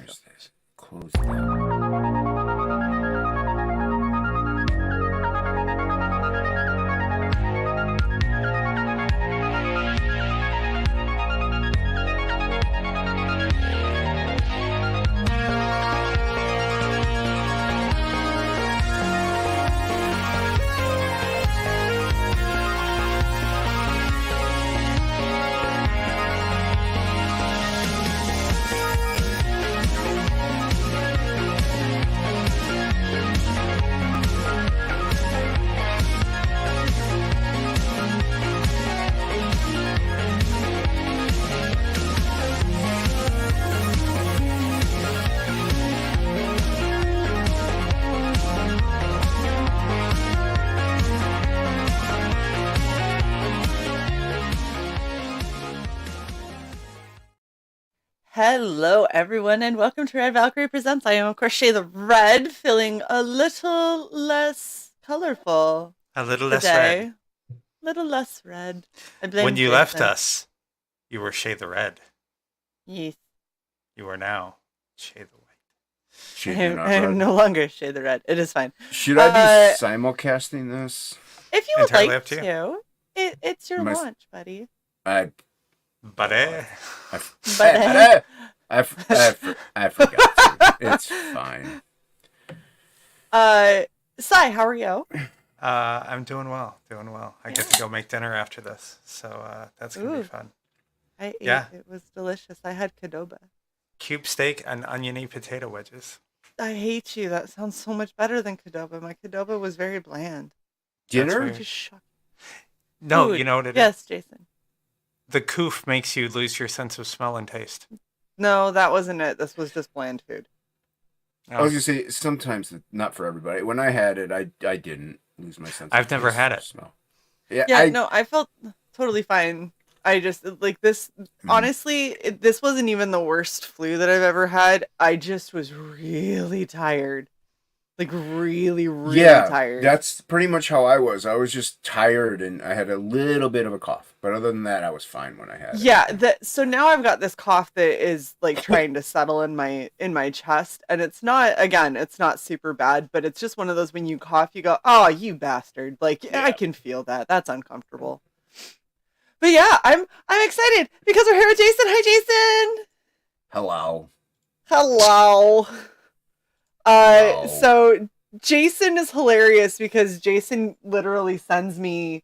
There's this. Close that. Hello, everyone, and welcome to Red Valkyrie Presents. I am, of course, Shae the Red, feeling a little less colorful A little less today. red. Little less red. I blame When you left Jason. us, you were Shae the Red. Yes. You are now Shae the White. Shit, I you're am, not I am right. no longer Shae the Red. It is fine. Should I be simulcasting this? If you would Entirely like up to you. to, it's your My- launch, buddy. But I forgot to. It's fine. Sai, how are you? I'm doing well. I get to go make dinner after this, so that's going to Ooh. be fun. I ate. Yeah. It was delicious. I had Qdoba. Cube steak and oniony potato wedges. I hate you. That sounds so much better than Qdoba. My Qdoba was very bland. Dinner? weird. Just shocked. No, Food. you know what it is? Yes, Jason. The coof makes you lose your sense of smell and taste. No, that wasn't it. This was just bland food. I was gonna say sometimes not for everybody. When I had it, I didn't lose my sense. I've of never taste had or it. Smell. Yeah, no, I felt totally fine. I just like this. Honestly, this wasn't even the worst flu that I've ever had. I just was really tired, like really tired. That's pretty much how I was. I was just tired and I had a little bit of a cough, but other than that, I was fine when I had it. Yeah, so now I've got this cough that is like trying to settle in my chest, and it's not super bad, but it's just one of those when you cough, you go, "Oh, you bastard!" Like I can feel that. That's uncomfortable. But yeah, I'm excited because we're here with Jason. Hi, Jason. Hello. Hello. Hello. So Jason is hilarious because Jason literally sends me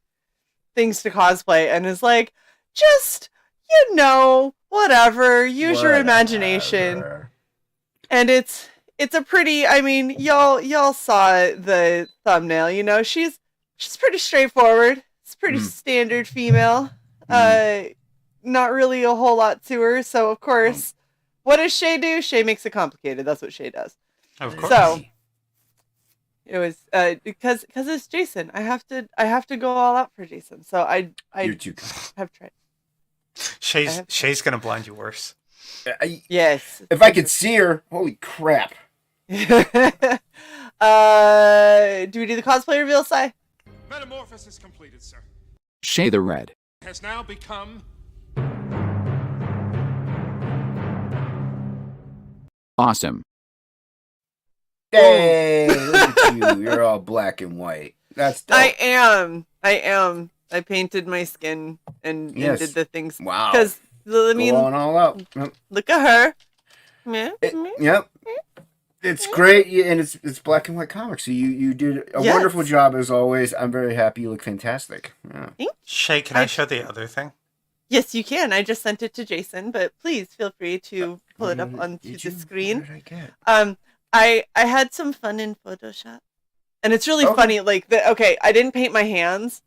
things to cosplay and is like, just, whatever, use your imagination. Whatever. And it's a pretty, I mean, y'all saw the thumbnail, she's pretty straightforward. It's pretty standard female. Not really a whole lot to her. So of course, what does Shae do? Shae makes it complicated. That's what Shae does. Of course. So it was because it's Jason. I have to go all out for Jason. So I You're too have tried. Shae's going to blind you worse. Yes. If I could see her, holy crap. Do we do the cosplay reveal, Sai? Metamorphosis completed, sir. Shae the Red. Has now become Awesome. Hey, look at you. You're all black and white. That's dope. I am. I painted my skin and Yes. did the things. Wow. Because I mean, Going all out. Yep. look at her. Meh, meh. Yep. It's great, and it's black and white comics. So you did a Yes. wonderful job as always. I'm very happy. You look fantastic. Yeah. Shae, can I show the other thing? Yes, you can. I just sent it to Jason, but please feel free to pull it up onto Did the you? screen. What did I get? I had some fun in Photoshop, and it's really Okay. funny. Like I didn't paint my hands,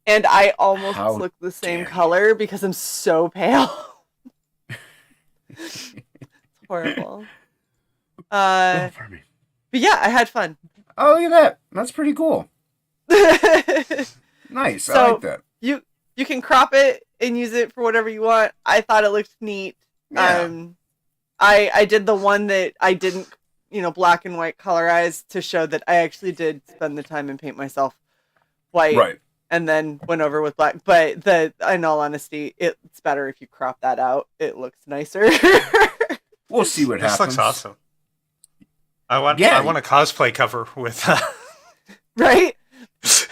and I almost How look the same dare you. color because I'm so pale. It's horrible. Oh, But pardon me. yeah, I had fun. Oh, look at that. That's pretty cool. Nice. I So- like that. You can crop it and use it for whatever you want. I thought it looked neat. Yeah. I did the one that I didn't, black and white colorize to show that I actually did spend the time and paint myself white. Right. And then went over with black. But in all honesty, it's better if you crop that out. It looks nicer. We'll see what This happens. looks awesome. I want Yeah. a cosplay cover with Right?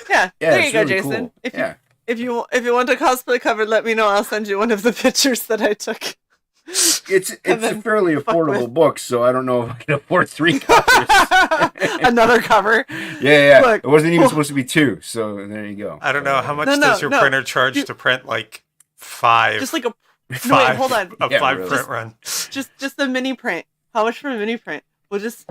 Yeah. Yeah, There you it's go, really Jason. cool. If you want a cosplay cover, let me know. I'll send you one of the pictures that I took. It's a then fairly fuck affordable with- book, so I don't know if I can afford 3 covers. Another cover. Yeah. Look, It wasn't even supposed to be 2, so there you go. I don't know how much No, does your no. printer charge to print like 5 Just like a five hold on. a Yeah, 5 really. print run. just a mini print. How much for a mini print? We'll just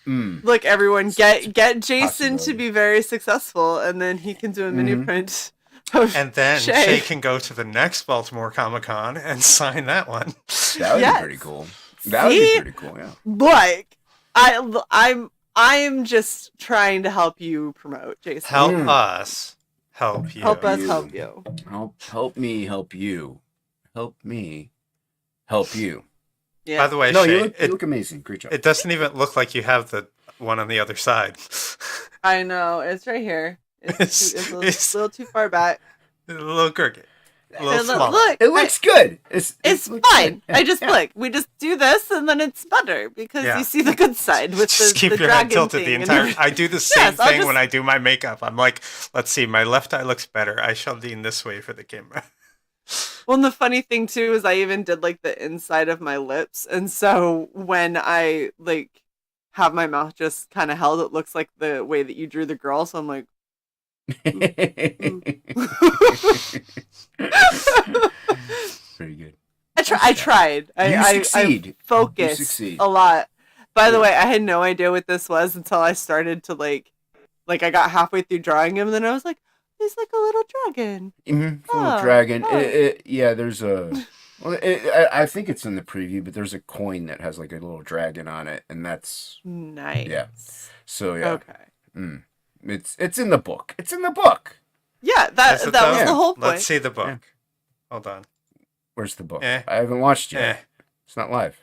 Mm. look, everyone, get Jason to Possibility. be very successful, and then he can do a mini Mhm. print. Of And then Shae. Shae can go to the next Baltimore Comic-Con and sign that one. That would Yes. be pretty cool. That would be See? pretty cool, yeah. like I'm just trying to help you promote, Jason. Help Mm. us help you. Help us You. help you. Help me help you. Help me help you. Yeah. By the way, No, Shae, you look amazing. Great job. it doesn't even look like you have the one on the other side. I know it's right here. It's a little too far back. A little crooked. A little And small. look, It looks good. it's it looks fine. good. I just Yeah. look. We just do this, and then it's better because Yeah. you see the good side with Just the keep the your head dragon tilted thing the and entire. everything. I do the same Yes, I'll thing just- when I do my makeup. I'm like, let's see, my left eye looks better. I shall lean this way for the camera. Well, and the funny thing too is I even did like the inside of my lips, and so when I like have my mouth just kind of held, it looks like the way that you drew the girl. So I'm like, Very good. I tried. I succeed. focused You succeed. a lot. By the Yeah. way, I had no idea what this was until I started to like I got halfway through drawing him, and then I was like, he's like a little dragon. Mm-hmm. Little Oh, dragon. oh. Yeah, there's a. Well, I think it's in the preview, but there's a coin that has like a little dragon on it, and that's Nice. Yeah. so yeah. Okay. It's in the book. It's in the book. Yeah, Is that it that was though? the whole point. Let's see the book. Yeah. Hold on. Where's the book? Eh. I haven't watched Eh. yet. It's not live.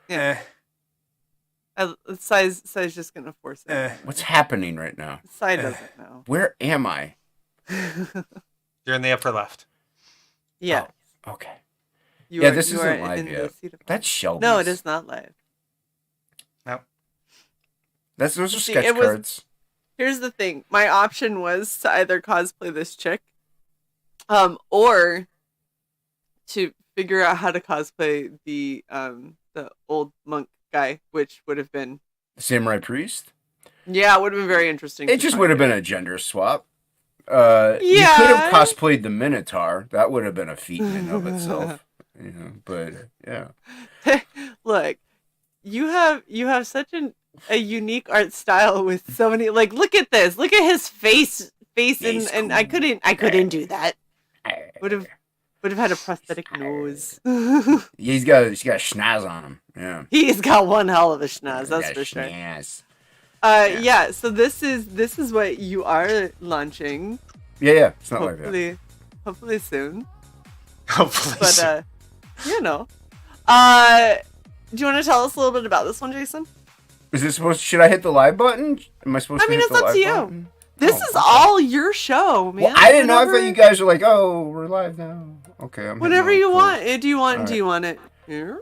Eh. Size just gonna force it. Eh. What's happening right now? Side doesn't know. Where am I? You're in the upper left. Yeah. Okay. You Yeah, are- this you isn't are live in the yet. seat of- That's Shelby. No, it is not live. No. Those are See, sketch it was- cards. Here's the thing. My option was to either cosplay this chick, or to figure out how to cosplay the old monk guy, which would have been Samurai Priest. it would have been very interesting. It to just try would have to- been a gender swap. You could Yeah. have cosplayed the Minotaur. That would have been a feat in and of itself. But yeah. Look, you have such a unique art style with so many look at this. Look at his face He's and cool. I couldn't do that. Would have had a prosthetic nose. He's got a schnoz on him. Yeah. He's got one hell of a schnoz, He's that's got for sure. schnoz. Yeah, so this is what you are launching. Yeah. It's not live yet. Hopefully soon. Hopefully. But do you want to tell us a little bit about this one, Jason? Is this supposed? Should I hit the live button? Am I supposed I to mean, hit it's the up live to you. button? This Oh, is okay. all your show, man. Well, I didn't know. I Whenever- thought you guys were like, "Oh, we're live now." Okay, I'm hitting Whenever the you record. want. Do you want? All Do you want it here?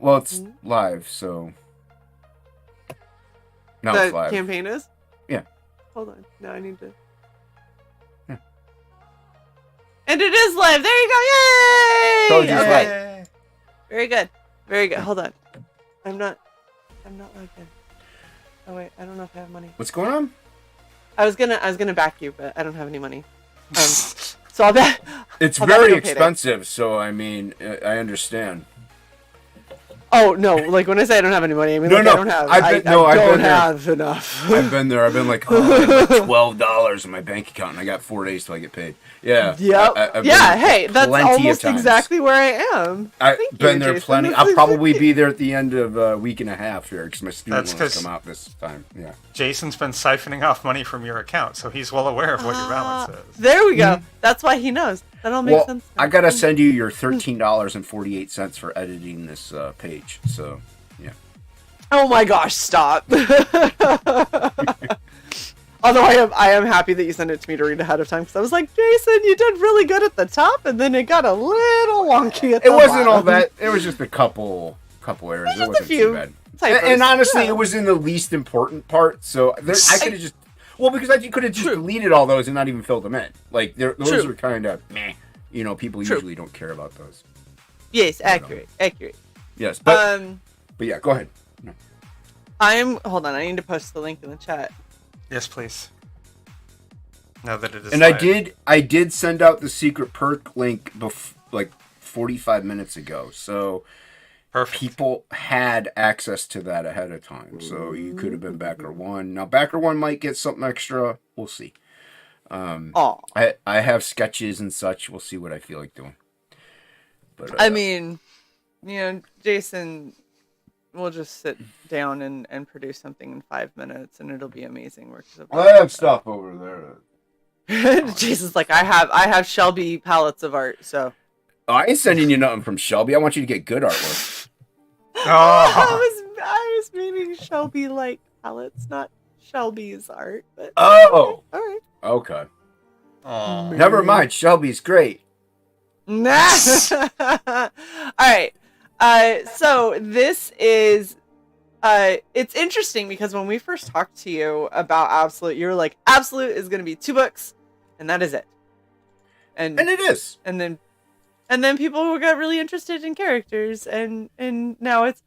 Well, it's live, so no, The it's live. campaign is. Yeah. Hold on. No, I need to. Yeah. And it is live. There you go. Yay! Told you it's Okay. live. Very good. Very good. Hold on. I'm not logged in. Oh wait, I don't know if I have money. What's going on? I was gonna back you, but I don't have any money. So I'll bet. It's I'll bet very I don't pay that. expensive, so I mean, I understand. Oh no! Like when I say I don't have any money, I mean No, like no, I don't have. I've been- no, I I've don't been there. have enough. I've been there. I've been like, oh, I have like $12 in my bank account, and I got 4 days till I get paid. Yeah. Yep. I've been Yeah. there Hey, that's plenty of almost times. exactly where I am. I've Thank been you, there Jason. plenty. That's I'll probably exactly- be there at the end of a week and a half here because my student That's loans 'cause- come out this time. Yeah. Jason's been siphoning off money from your account, so he's well aware of what your balance is. There we go. That's why he knows. That all makes Well, sense. I gotta send you your $13.48 for editing this page. So, yeah. Oh my gosh! Stop. Although I am happy that you sent it to me to read ahead of time because I was like, Jason, you did really good at the top, and then it got a little wonky at the It wasn't all bottom. that. It was just a couple couple errors. It Just a wasn't few too bad. typos. And honestly, Yeah. it was in the least important part. So I could have just, well, because I could have just True. deleted all those and not even filled them in. Like those True. are kind of meh. You know, people True. usually don't care about those. Yes, accurate. Yes, but yeah, go ahead. No. Hold on, I need to post the link in the chat. Yes, please. Now that it is And live. I did send out the secret perk link like 45 minutes ago. So Perfect. people had access to that ahead of time. So you could have been backer one. Now backer one might get something extra. We'll see. Aw. I have sketches and such. We'll see what I feel like doing. But I mean, Jason will just sit down and produce something in 5 minutes, and it'll be amazing work. I have stuff over there. Jason's like, I have Shelby palettes of art, so. Oh, I ain't sending you nothing from Shelby. I want you to get good artwork. Oh, I was meaning Shelby like palettes, not Shelby's art. But Oh, all right. okay. oh. Never mind. Shelby's great. Nah. All right. So this is it's interesting because when we first talked to you about Absolute, you were like, Absolute is going to be 2 books, and that is it. And And it is. and then people got really interested in characters, and now it's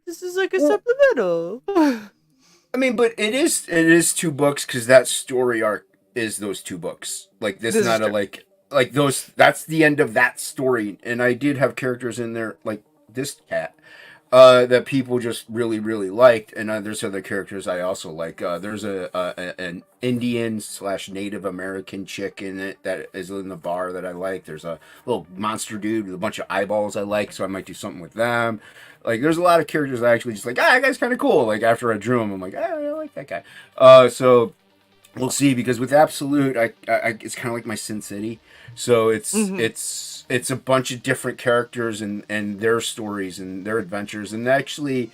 this is like a supplemental. I mean, but it is 2 books because that story arc is those 2 books. Like this This is not a true. like those. That's the end of that story. And I did have characters in there like this cat that people just really really liked. And there's other characters I also like. There's an Indian / Native American chick in it that is in the bar that I like. There's a little monster dude with a bunch of eyeballs I like, so I might do something with them. Like, there's a lot of characters I actually just like, that guy's kind of cool. Like, after I drew him, I'm like, I like that guy. So, we'll see, because with Absolute, I it's kind of like my Sin City. So, it's a bunch of different characters and their stories and their adventures. And actually,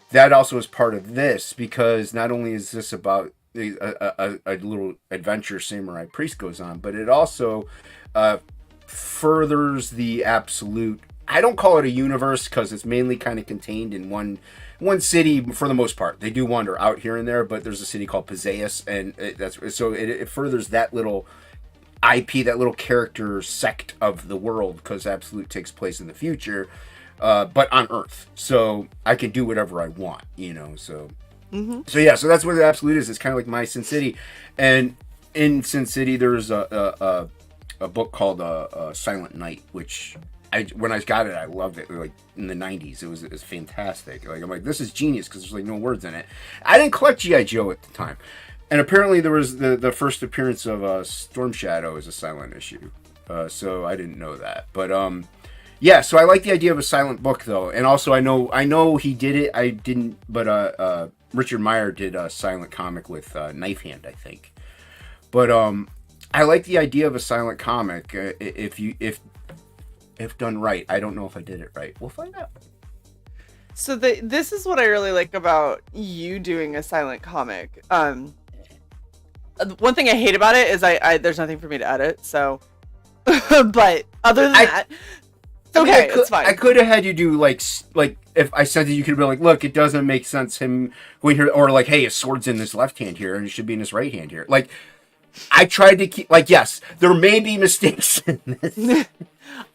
that also is part of this, because not only is this about a little adventure Samurai Priest goes on, but it also furthers the Absolute. I don't call it a universe because it's mainly kind of contained in one city for the most part. They do wander out here and there, but there's a city called Pizeus, and it furthers that little IP, that little character sect of the world, because Absolute takes place in the future, but on Earth. So I can do whatever I want, So so yeah, so that's what Absolute is. It's kind of like my Sin City, and in Sin City there's a book called Silent Night, which when I got it, I loved it. Like in the 90s, it was fantastic. Like I'm like, this is genius because there's like no words in it. I didn't collect G.I. Joe at the time, and apparently there was the first appearance of Storm Shadow as a silent issue. So I didn't know that, but yeah. So I like the idea of a silent book though, and also I know he did it. I didn't, but Richard Meyer did a silent comic with Knife Hand, I think. But I like the idea of a silent comic if done right. I don't know if I did it right. We'll find out. So this is what I really like about you doing a silent comic. One thing I hate about it is I there's nothing for me to edit. So, but other than that, it's okay. It's fine. I could have had you do like if I sent it, you could have been like, look, it doesn't make sense him going here, or like, hey, his sword's in his left hand here and it should be in his right hand here. Like, I tried to keep yes, there may be mistakes in this.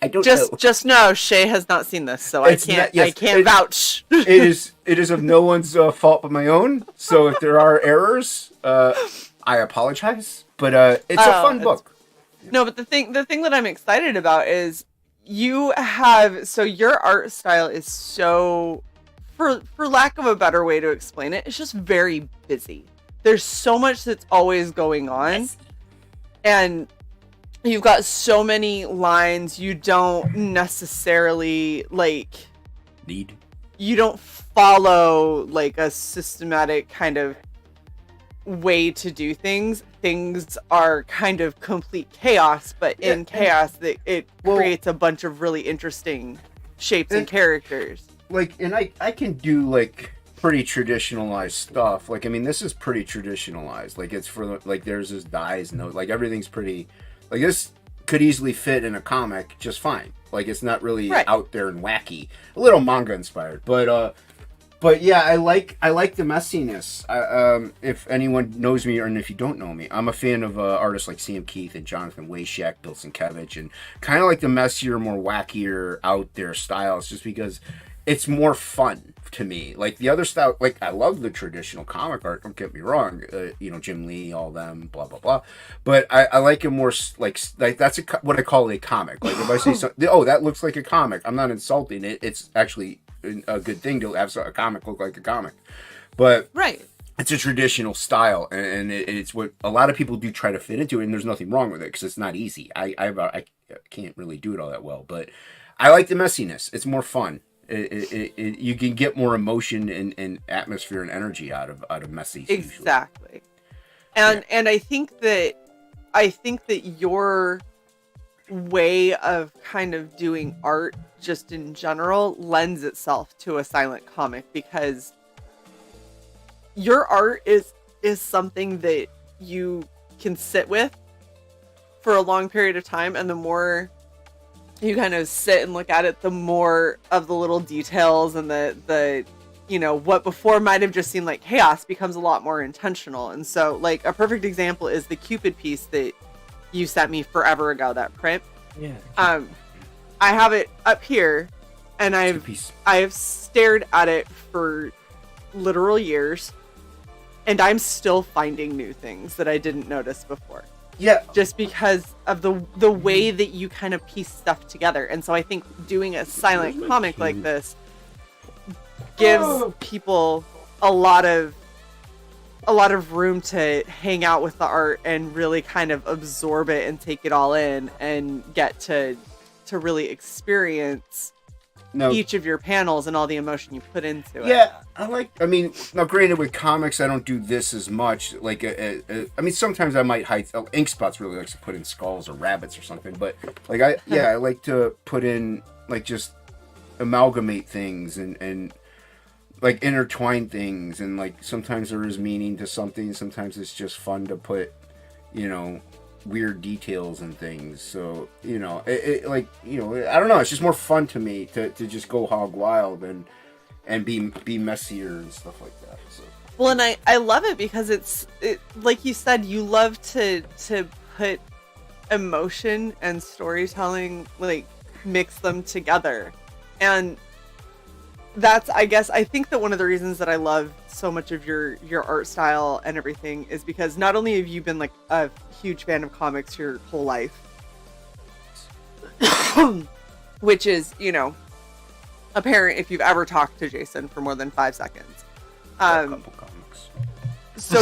I don't know. Just know Shae has not seen this, so I can't vouch. it is of no one's fault but my own. So if there are errors, I apologize. But it's a fun book. No, but the thing that I'm excited about is your art style is so, for lack of a better way to explain it, it's just very busy. There's so much that's always going on, and you've got so many lines you don't necessarily you don't follow like a systematic kind of way to do things. Things are kind of complete chaos, but in chaos it creates a bunch of really interesting shapes and characters. Like, and I can do like pretty traditionalized stuff. Like, I mean, this is pretty traditionalized. Like, it's for like there's this dies and like everything's pretty. Like, this could easily fit in a comic just fine. Like it's not really Right. out there and wacky. A little manga inspired, but yeah, I like the messiness. If anyone knows me, or if you don't know me, I'm a fan of artists like Sam Keith and Jonathan Wayshak, Bill Sienkiewicz, and kind of like the messier, more wackier, out there styles, just because it's more fun to me. Like the other style, like I love the traditional comic art. Don't get me wrong, Jim Lee, all them, blah blah blah. But I like it more like that's what I call a comic. Like if I say something, oh, that looks like a comic, I'm not insulting it. It's actually a good thing to have a comic look like a comic, but Right. it's a traditional style, and it's what a lot of people do try to fit into it, and there's nothing wrong with it because it's not easy. I can't really do it all that well, but I like the messiness. It's more fun. You can get more emotion and atmosphere and energy out of messy. Exactly. And I think that your way of kind of doing art just in general lends itself to a silent comic, because your art is something that you can sit with for a long period of time, and the more you kind of sit and look at it, the more of the little details and the what before might have just seemed like chaos becomes a lot more intentional. And so, like, a perfect example is the Cupid piece that you sent me forever ago, that print. Yeah. I have it up here, and I have stared at it for literal years, and I'm still finding new things that I didn't notice before. Yeah. Just because of the way that you kind of piece stuff together. And so I think doing a silent comic like this gives people a lot of room to hang out with the art and really kind of absorb it and take it all in and get to really experience each of your panels and all the emotion you put into it. Yeah, I mean, now granted with comics, I don't do this as much. Like, I mean, sometimes I might hide. Ink Spots really likes to put in skulls or rabbits or something, but like I like to put in like just amalgamate things and like intertwine things, and like sometimes there is meaning to something. Sometimes it's just fun to put, weird details and things. So it like I don't know, it's just more fun to me to just go hog wild and be messier and stuff like that. So well, and I love it because it like you said, you love to put emotion and storytelling, like mix them together. And that's, I think that one of the reasons that I love so much of your art style and everything is because not only have you been like a huge fan of comics your whole life, which is, apparent if you've ever talked to Jason for more than 5 seconds. a couple comics. So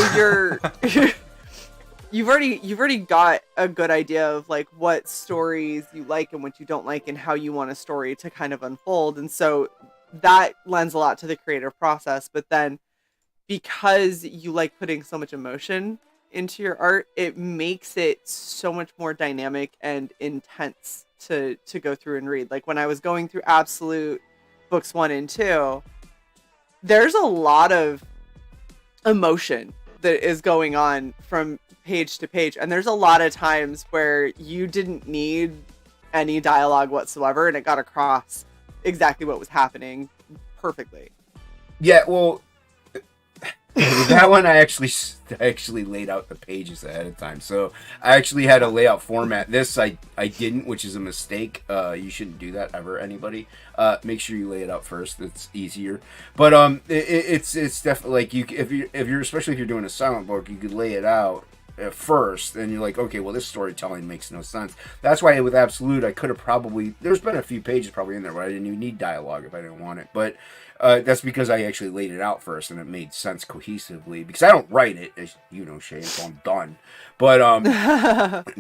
you've already got a good idea of like what stories you like and what you don't like and how you want a story to kind of unfold. And so that lends a lot to the creative process. But then because you like putting so much emotion into your art, it makes it so much more dynamic and intense to go through and read. Like when I was going through Absolute books 1 and 2, there's a lot of emotion that is going on from page to page. And there's a lot of times where you didn't need any dialogue whatsoever, and it got across exactly what was happening perfectly. Yeah, well, that one I actually laid out the pages ahead of time, so I actually had a layout format. This I didn't, which is a mistake. You shouldn't do that ever, anybody. Make sure you lay it out first. It's easier. But it's definitely like if you're especially if you're doing a silent book, you could lay it out at first, and you're like, okay, well, this storytelling makes no sense. That's why with Absolute, I could have probably, there's been a few pages probably in there where I didn't even need dialogue if I didn't want it, but that's because I actually laid it out first and it made sense cohesively, because I don't write it, as you know, Shae, so I'm done, but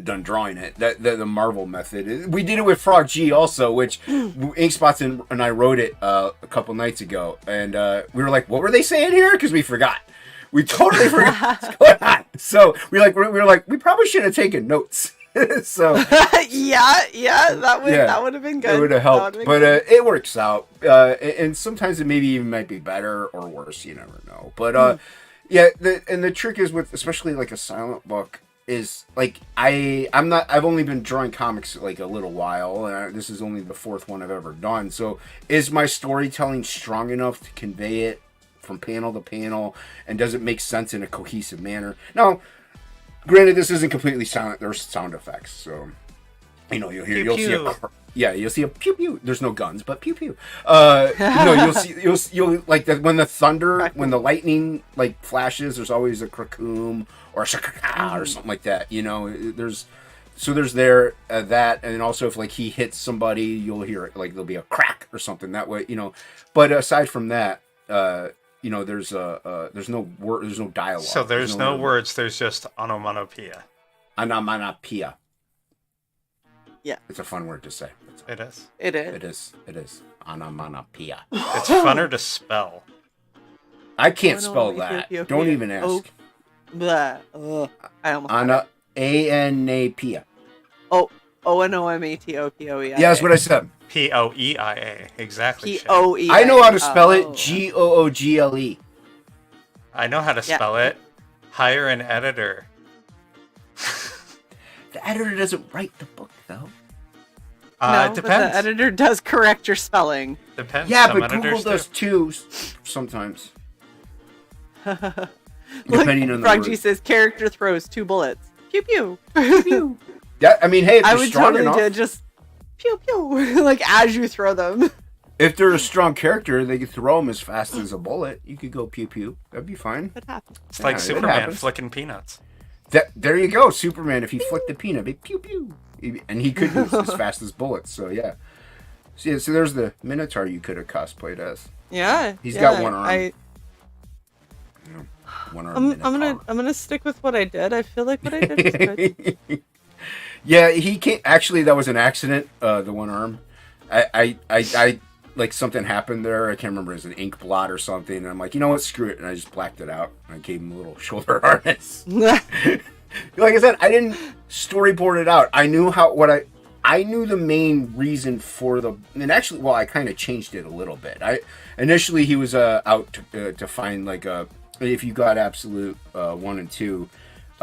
done drawing it. The Marvel method, we did it with Frog G also, which Ink Spots and I wrote it a couple nights ago, and we were like, what were they saying here? Because we forgot. We totally forgot what's going on. So we were like, we probably should have taken notes. So yeah, that would have been good. It would have helped, but it works out. And sometimes it maybe even might be better or worse. You never know. But yeah, the trick is with especially like a silent book. is like I've only been drawing comics like a little while, and this is only the fourth one I've ever done. So is my storytelling strong enough to convey it from panel to panel, and does it make sense in a cohesive manner? Now, granted, this isn't completely silent. There's sound effects, so you'll see a pew pew. There's no guns, but pew pew. You'll like that when the thunder, when the lightning like flashes. There's always a krakoom or a shakaka or something like that. There's that, and also if like he hits somebody, you'll hear it. Like there'll be a crack or something that way. But aside from that, there's no word, there's no dialogue. So there's no words. There's just onomatopoeia. Onomatopoeia. Yeah, it's a fun word to say. It is. It is. It is. Onomatopoeia. It's funner to spell. I can't spell that. Don't even ask. Blah. I almost. Anapia. Onomatopoeia. Yeah, that's what I said. Poeia. Exactly. Poeia. I know how to spell it. Google. I know how to spell it. Hire an editor. The editor doesn't write the book, though. No, it depends. But the editor does correct your spelling. Depends. Yeah, Some but Google does too sometimes. Look, Depending on the Frog G word. says character throws 2 bullets. Pew pew. Pew pew. Yeah, I mean, hey, if I you're would strong totally enough, do just pew pew like as you throw them. if they're a strong character, they could throw them as fast as a bullet. You could go pew pew. That'd be fine. That happens. It's like it Superman happens. flicking peanuts. There you go, Superman. If he flicked the peanut, big pew pew, and he could move as fast as bullets. So yeah. So there's the Minotaur you could have cosplayed as. Yeah. He's got one arm. One arm. I'm gonna stick with what I did. I feel like what I did was good. Yeah, he can't. Actually, that was an accident. The one arm. I like something happened there. I can't remember. It was an ink blot or something. And I'm like, you know what? Screw it. And I just blacked it out. And I gave him a little shoulder harness. Like I said, I didn't storyboard it out. I knew I knew the main reason for and actually, well, I kind of changed it a little bit. Initially he was out to find like if you got Absolute 1 and 2,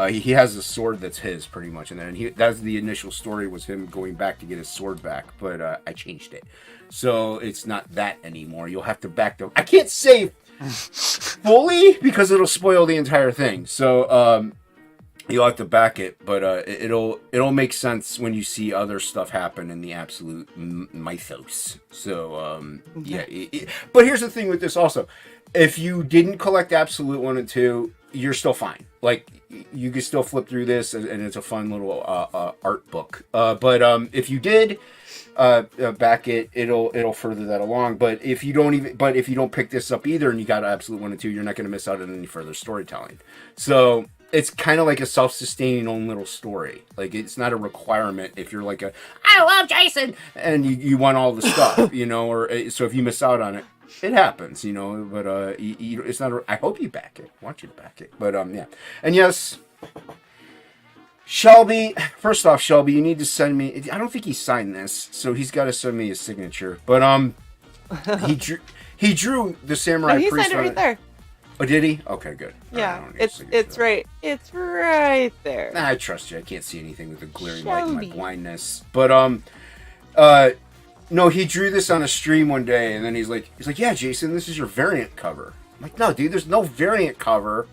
he has a sword that's his pretty much, and then that's the initial story was him going back to get his sword back, but I changed it, so it's not that anymore. You'll have to back them. I can't say fully because it'll spoil the entire thing. So you'll have to back it, but it'll make sense when you see other stuff happen in the Absolute mythos. So yeah. But here's the thing with this also: if you didn't collect Absolute 1 and 2, you're still fine. Like you can still flip through this, and it's a fun little art book. But if you did back it, it'll further that along. But if you don't pick this up either, and you got Absolute 1 and 2, you're not going to miss out on any further storytelling. So it's kind of like a self-sustaining own little story. Like it's not a requirement if you're like I love Jason and you want all the stuff, or so if you miss out on it, it happens, but it's not I hope you back it. I want you to back it. But yeah. And yes, Shelby, first off, Shelby, you need to send me, I don't think he signed this, so he's got to send me his signature. But he drew the Samurai he Priest. signed it right there. Oh, did he? Okay, good. Yeah, it's right there. Nah, I trust you. I can't see anything with the glaring light in my blindness. But no, he drew this on a stream one day, and then he's like, yeah, Jason, this is your variant cover. I'm like, no, dude, there's no variant cover.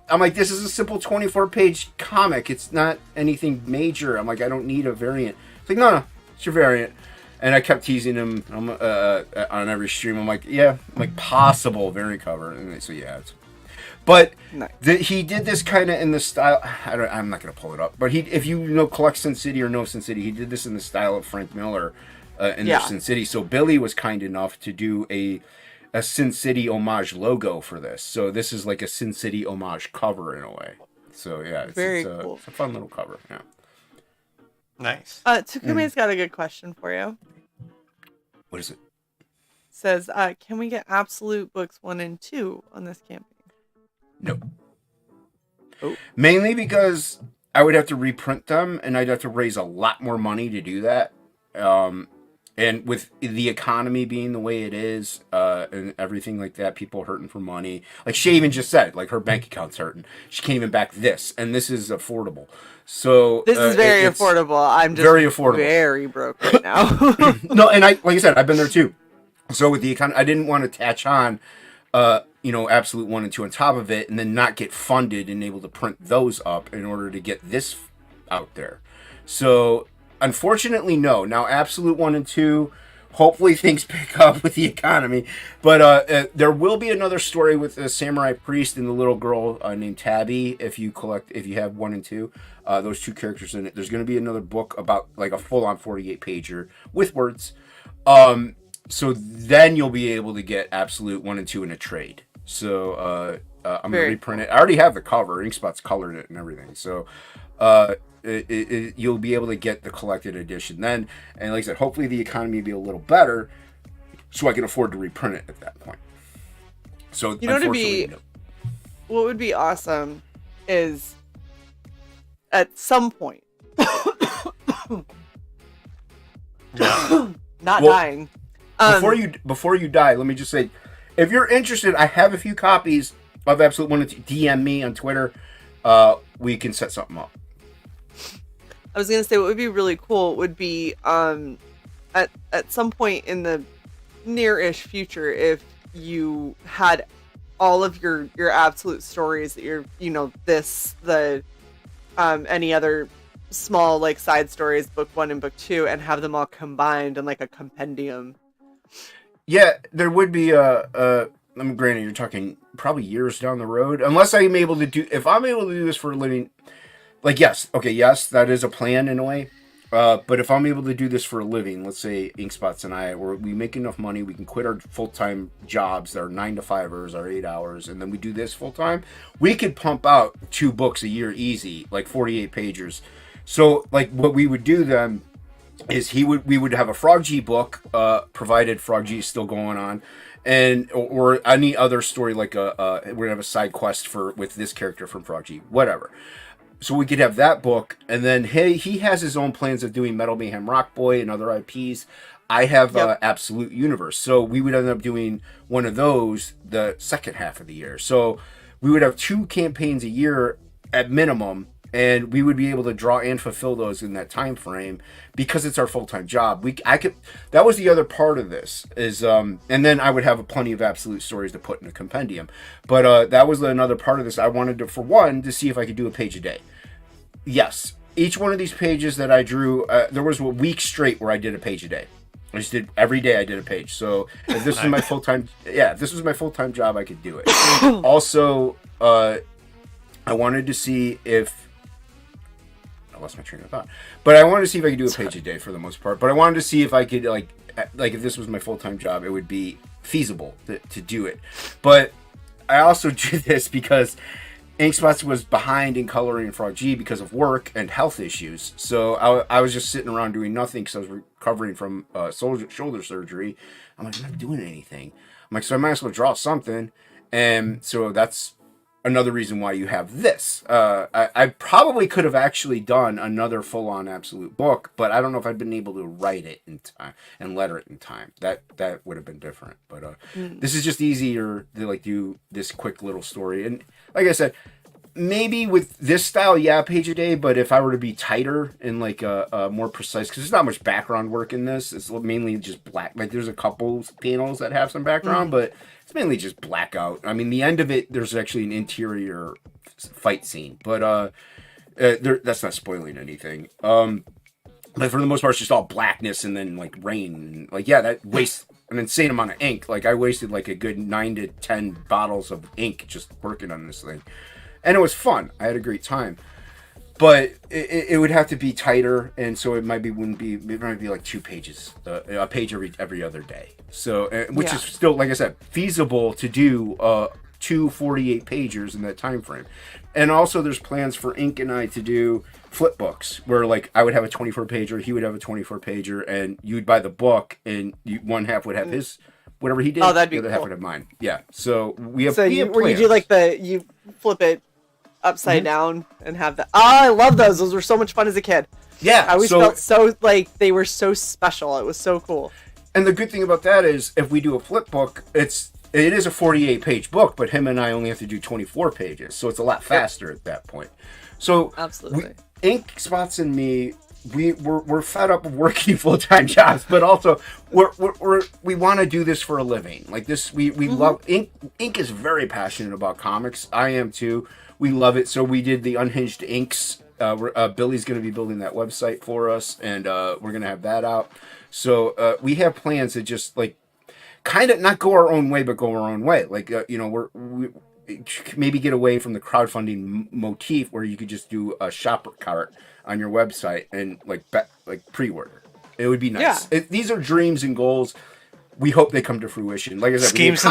I'm like, this is a simple 24-page comic. It's not anything major. I'm like, I don't need a variant. It's like, no, it's your variant. And I kept teasing him on every stream. I'm like, yeah, possible variant cover. And so yeah, but nice. He did this kind of in the style. I'm not gonna pull it up, but if you collect Sin City or know Sin City, he did this in the style of Frank Miller in their Sin City. So Billy was kind enough to do a Sin City homage logo for this. So this is like a Sin City homage cover in a way. So yeah, it's cool. It's a fun little cover. Yeah. Nice. Takumi's got a good question for you. What is it? Says, can we get Absolute books 1 and 2 on this campaign? No. Oh. Mainly because I would have to reprint them, and I'd have to raise a lot more money to do that. And with the economy being the way it is, and everything like that, people hurting for money. Like Shae even just said, like her bank account's hurting. She can't even back this, and this is affordable. So This is very affordable. I'm just very affordable, very broke right now. No, and like I said, I've been there too. So with the economy, I didn't want to attach on, Absolute 1 and 2 on top of it, and then not get funded and able to print those up in order to get this out there. So unfortunately, no. Now, Absolute 1 and 2, hopefully things pick up with the economy. But there will be another story with a samurai priest and the little girl named Tabby. If you have 1 and 2, those two characters in it. There's going to be another book about like a full-on 48-pager with words. So then you'll be able to get Absolute 1 and 2 in a trade. So I'm going to reprint it. I already have the cover. Inkspot's colored it and everything. So you'll be able to get the collected edition then. And like I said, hopefully the economy will be a little better so I can afford to reprint it at that point. So what would be awesome is at some point dying. Before you die, let me just say, if you're interested, I have a few copies of Absolute 1 and 2. DM me on Twitter. We can set something up. I was gonna say what would be really cool would be at some point in the near-ish future, if you had all of your Absolute stories that any other small like side stories, book 1 and book 2, and have them all combined in like a compendium. Yeah, there would be I'm granted you're talking probably years down the road, unless I'm able to do. If I'm able to do this for a living, like yes, that is a plan in a way. But if I'm able to do this for a living, let's say Inkspots and I, where we make enough money, we can quit our full-time jobs, that are 9-to-5ers, our 8 hours, and then we do this full-time, we could pump out 2 books a year easy, like 48 pagers. So, like, what we would do then is we would have a Frog G book, provided Frog G is still going on, and or any other story, like we're gonna have a side quest with this character from Frog G, whatever. So we could have that book, and then he has his own plans of doing Metal Mayhem Rock Boy and other IPs. I have Absolute Universe, so we would end up doing one of those the second half of the year. So we would have 2 campaigns a year at minimum, and we would be able to draw and fulfill those in that time frame because it's our full-time job. That was the other part of this is, and then I would have plenty of Absolute stories to put in a compendium. But that was another part of this. I wanted to, for one, to see if I could do a page a day. Yes, each one of these pages that I drew, there was a week straight where I did a page a day. I just did every day. I did a page. So if this was my full-time, if this was my full-time job, I could do it. Also, I wanted to see if. I lost my train of thought. But I wanted to see if I could do a page a day for the most part. But I wanted to see if I could, like if this was my full-time job, it would be feasible to do it. But I also did this because Inkspots was behind in coloring Frog G because of work and health issues. So I was just sitting around doing nothing because I was recovering from shoulder surgery. I'm like, I'm not doing anything. I'm like, so I might as well draw something. And so that's another reason why you have this. I probably could have actually done another full-on Absolute book, but I don't know if I'd been able to write it in time and letter it in time. That would have been different. But this is just easier to like do this quick little story. And like I said, maybe with this style, page a day. But if I were to be tighter and like more precise, because there's not much background work in this. It's mainly just black. Like there's a couple panels that have some background, but it's mainly just blackout. I mean, the end of it, there's actually an interior fight scene, but that's not spoiling anything. But for the most part, it's just all blackness and then like rain. Like, that wastes an insane amount of ink. Like I wasted like a good 9 to 10 bottles of ink just working on this thing. And it was fun. I had a great time. But it would have to be tighter, and so it might be like 2 pages, a page every other day. So, which is still, like I said, feasible to do 2 48 pagers in that time frame. And also, there's plans for Ink and I to do flip books, where like I would have a 24 pager, he would have a 24 pager, and you'd buy the book, and one half would have his whatever he did. Oh, that'd be the other cool. half would have mine. Yeah. So we have. So we have where you do plans. like you flip it upside down and have that. Oh, I love those. Those were so much fun as a kid. Yeah, I always felt so like they were so special. It was so cool. And the good thing about that is, if we do a flip book, it is a 48-page book, but him and I only have to do 24 pages, so it's a lot faster at that point. So Absolutely. Ink Spots and me, we're fed up of working full-time jobs, but also we want to do this for a living. Like this, we love Ink. Ink is very passionate about comics. I am too. We love it. So we did the Unhinged Inks. Billy's going to be building that website for us, and we're going to have that out. So we have plans to just like kind of not go our own way, but go our own way. Like we maybe get away from the crowdfunding motif where you could just do a shopper cart on your website and like pre-order. It would be nice. Yeah. These are dreams and goals. We hope they come to fruition. Like I said, Schemes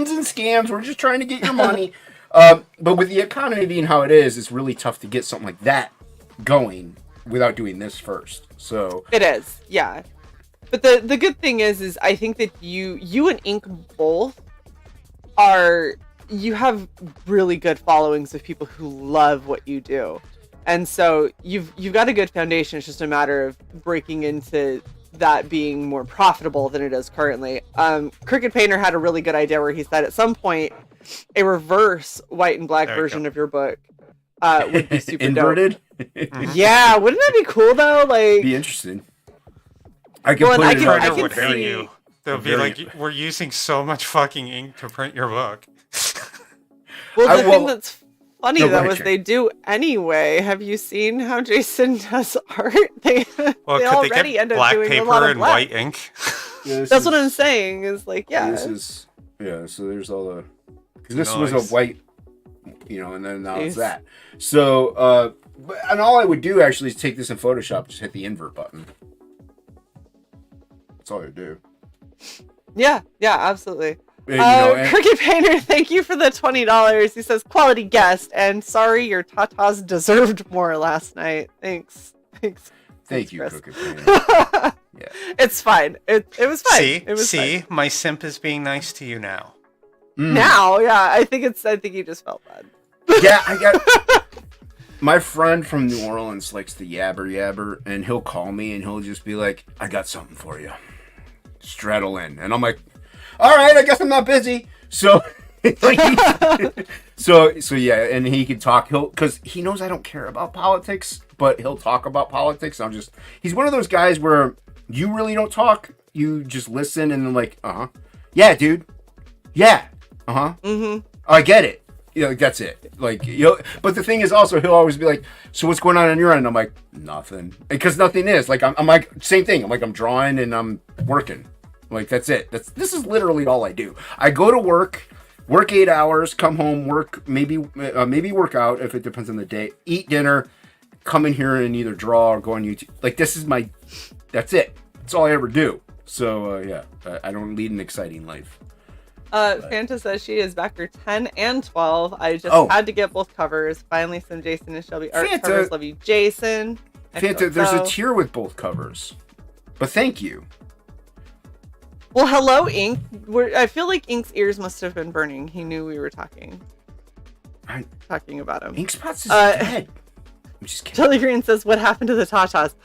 and scams. We're just trying to get your money. But with the economy being how it is, it's really tough to get something like that going without doing this first. So it is, yeah. But the good thing is I think that you and Ink both you have really good followings of people who love what you do, and so you've got a good foundation. It's just a matter of breaking into that being more profitable than it is currently. Crooked Painter had a really good idea where he said at some point a reverse white and black version of your book would be super inverted. Yeah, wouldn't that be cool though? Like, be interesting. I can put it in Printer can would hate see- you. They'll be like, we're using so much fucking ink to print your book. Well, the thing that's funny No, though go is ahead, they do anyway. Have you seen how Jason does art? They Well, they could already they get end up black doing a lot paper of and black. white ink? That's what I'm saying. Is like, yeah, This is So there's all the because this was Nice. a white, and then now it's Nice. that. So and all I would do actually is take this in Photoshop, just hit the invert button. That's all I would do. yeah, absolutely. And, Crooked Painter, thank you for the $20. He says, quality guest, and sorry your tatas deserved more last night. Thanks. thank you, Chris. Crooked Painter. Yeah. It's fine. It was fine. See, it was fine. my simp is being nice to you now. Now, yeah, I think he just felt bad. Yeah, I got my friend from New Orleans likes the yabber, and he'll call me and he'll just be like, "I got something for you, straddle in," and I'm like, "All right, I guess I'm not busy." So, so yeah, and he can talk. Because he knows I don't care about politics, but he'll talk about politics. He's one of those guys where you really don't talk, you just listen, and then like, yeah, dude, yeah, I get it. That's it. Like, but the thing is also, he'll always be like, "So what's going on your end?" I'm like, "Nothing," because nothing is. Like, I'm like, same thing. I'm like, I'm drawing and I'm working. Like, that's it. This is literally all I do. I go to work 8 hours, come home, work, maybe work out if it depends on the day, eat dinner, come in here and either draw or go on YouTube. Like, that's it. That's all I ever do. So, yeah, I don't lead an exciting life. Fanta says she is backer 10 and 12. I just had to get both covers. Finally, some Jason and Shelby art Fanta, covers. Love you, Jason. Fanta, there's a tier with both covers. But thank you. Well, hello, Ink. I feel like Ink's ears must have been burning. He knew we were talking about him. Ink Spots is dead. I'm just kidding. Jelly Green says, "What happened to the tatas?"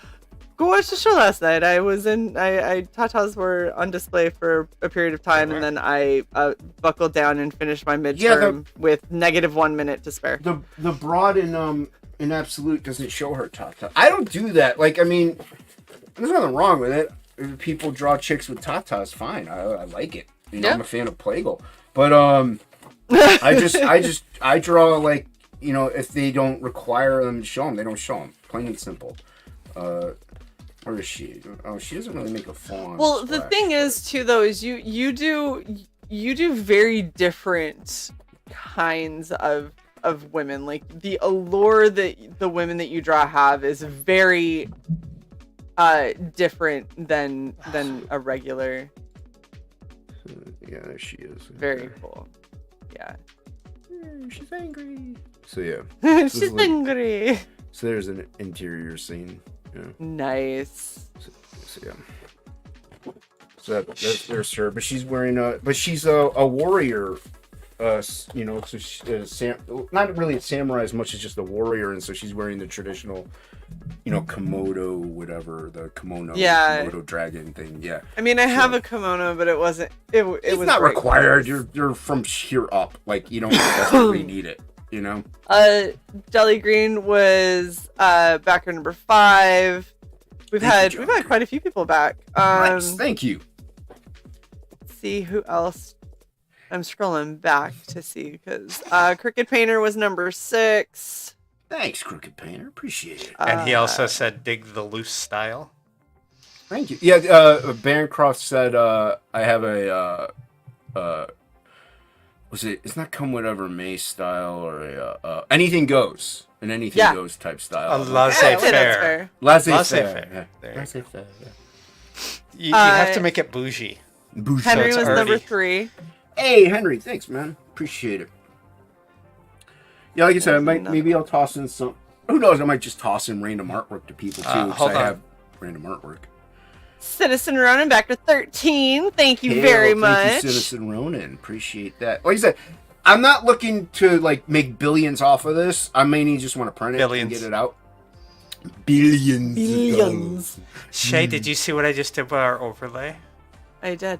Go watch the show last night. Tatas were on display for a period of time, and then I buckled down and finished my midterm with -1 minute to spare. The broad in Absolute doesn't show her tata. I don't do that. Like, I mean, there's nothing wrong with it. If people draw chicks with tatas, fine. I like it. I'm a fan of Plagal. But I draw, like, if they don't require them to show them, they don't show them. Plain and simple. Where is she? Oh, she doesn't really make a full-on Well, the splash. thing is, too, though, is you do very different kinds of women. Like, the allure that the women that you draw have is very different than a regular. Yeah, there she is. Very cool. Yeah. She's angry. So yeah. She's angry. So there's an interior scene. Yeah. Nice. So yeah. So there's her, but she's wearing she's a warrior So not really a samurai as much as just a warrior, and so she's wearing the traditional, komodo, whatever, the kimono, komodo dragon thing. Yeah. I mean, I have a kimono, but it wasn't. It It's was not bright required. colors. You're from here up. Like you don't necessarily need it. Jelly Green was backer number 5. We've had quite a few people back. Nice. Thank you. Let's see who else. I'm scrolling back to see because Crooked Painter was number 6. Thanks, Crooked Painter. Appreciate it. And he also said, dig the loose style. Thank you. Yeah, Bancroft said, I have a, it's not come whatever May style or a, anything goes. An anything goes type style. A laissez-faire. Laissez-faire. Yeah. There you go. Laissez-faire, yeah. You have to make it bougie. Henry it's was already- number 3. Hey, Henry, thanks, man. Appreciate it. Yeah, like I said, maybe I'll toss in some. Who knows? I might just toss in random artwork to people too. Hold on. I have random artwork. Citizen Ronan back to 13. Thank you Hail, very thank much. you, Citizen Ronan. Appreciate that. Like I said, I'm not looking to make billions off of this. I mainly just want to print it Billions. and get it out. Billions. Billions. Shae, did you see what I just did with our overlay? I did.